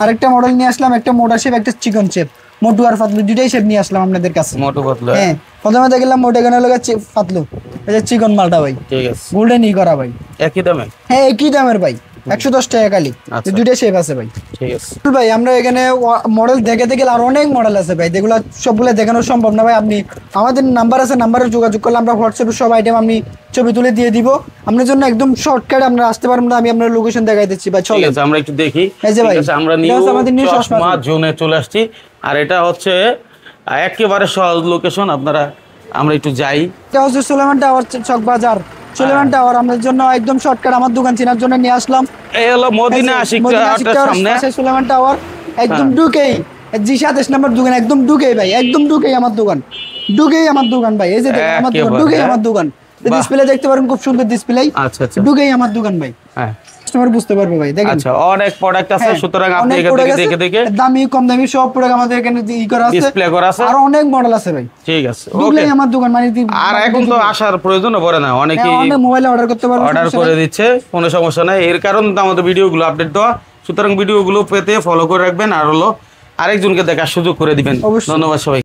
আরেকটা মডেল নিয়ে আসলাম, একটা মোটা শেপ, একটা চিকন শেপ, মোটু আর পাতলু দুইটাই শেপ নিয়ে আসলাম আপনাদের কাছে। মোটু পাতলু, হ্যাঁ প্রথমে দেখলাম ওটা এখানে হলো পাতলু, এই যে চিকন মালটা ভাই, ঠিক আছে, গোল্ডেন করা ভাই, একই দামে? হ্যাঁ একই দামের ভাই, 110 টাকা খালি, দুইটা শেপ আছে ভাই। ঠিক আছে ভাই আমরা এখানে মডেল দেখে গেলে আর অনেক মডেল আছে ভাই, যেগুলো সবগুলো দেখানো সম্ভব না ভাই। আপনি আমাদের নাম্বার আছে, নাম্বারে যোগাযোগ করলে আমরা হোয়াটসঅ্যাপে সব আইটেম আমি ছবি তুলে দিয়ে দিব আপনার জন্য, একদম শর্টকাট আপনারা আসতে পারবেন না, আমি আপনার লোকেশন দেখাই দিচ্ছি ভাই। ঠিক আছে আমরা একটু দেখি। এই যে ভাই আমরা নিউ চশমা জোনে চলে আসছি, আর এটা হচ্ছে একেবারে সহজ লোকেশন, আপনারা আমরা একটু যাই। এটা হচ্ছে সুলেমান টাওয়ার চক বাজার, সুলেমান টাওয়ার আমাদের জন্য একদম শর্টকাট, আমার দোকান চেনার জন্য নিয়ে আসলাম। এই হলো মদিনা আশিকটার সামনে সুলেমান টাওয়ার, একদম ঢুকেই G27 নম্বর দোকান, একদম ঢুকেই ভাই, একদম ঢুকেই আমার দোকান, ঢুকেই আমার দোকান ভাই। এই যে দেখেন আমার দোকান, ঢুকেই আমার দোকান, ডিসপ্লে দেখতে পারেন খুব সুন্দর ডিসপ্লে। আচ্ছা আচ্ছা, ঢুকেই আমার দোকান ভাই, হ্যাঁ কাস্টমার বুঝতে পারবে ভাই। দেখেন আচ্ছা অনেক প্রোডাক্ট আছে, সুতরাং আপনি এখান থেকে দেখে দেখে দামি কম দামি সব প্রোডাক্ট আমাদের এখানে করা আছে, ডিসপ্লে করা আছে, আর অনেক মডেল আছে ভাই। ঠিক আছে ওকে, আমার দোকান মানে আর এখন তো আসার প্রয়োজন পড়ে না, অনেকেই মোবাইলে অর্ডার করতে পারবে, অর্ডার করে দিচ্ছে, কোনো সমস্যা নাই। এর কারণ আমাদের ভিডিওগুলো আপডেট দেওয়া, সুতরাং ভিডিওগুলো পেতে ফলো করে রাখবেন, আর হলো আরেকজনকে দেখার সুযোগ করে দিবেন। ধন্যবাদ সবাই।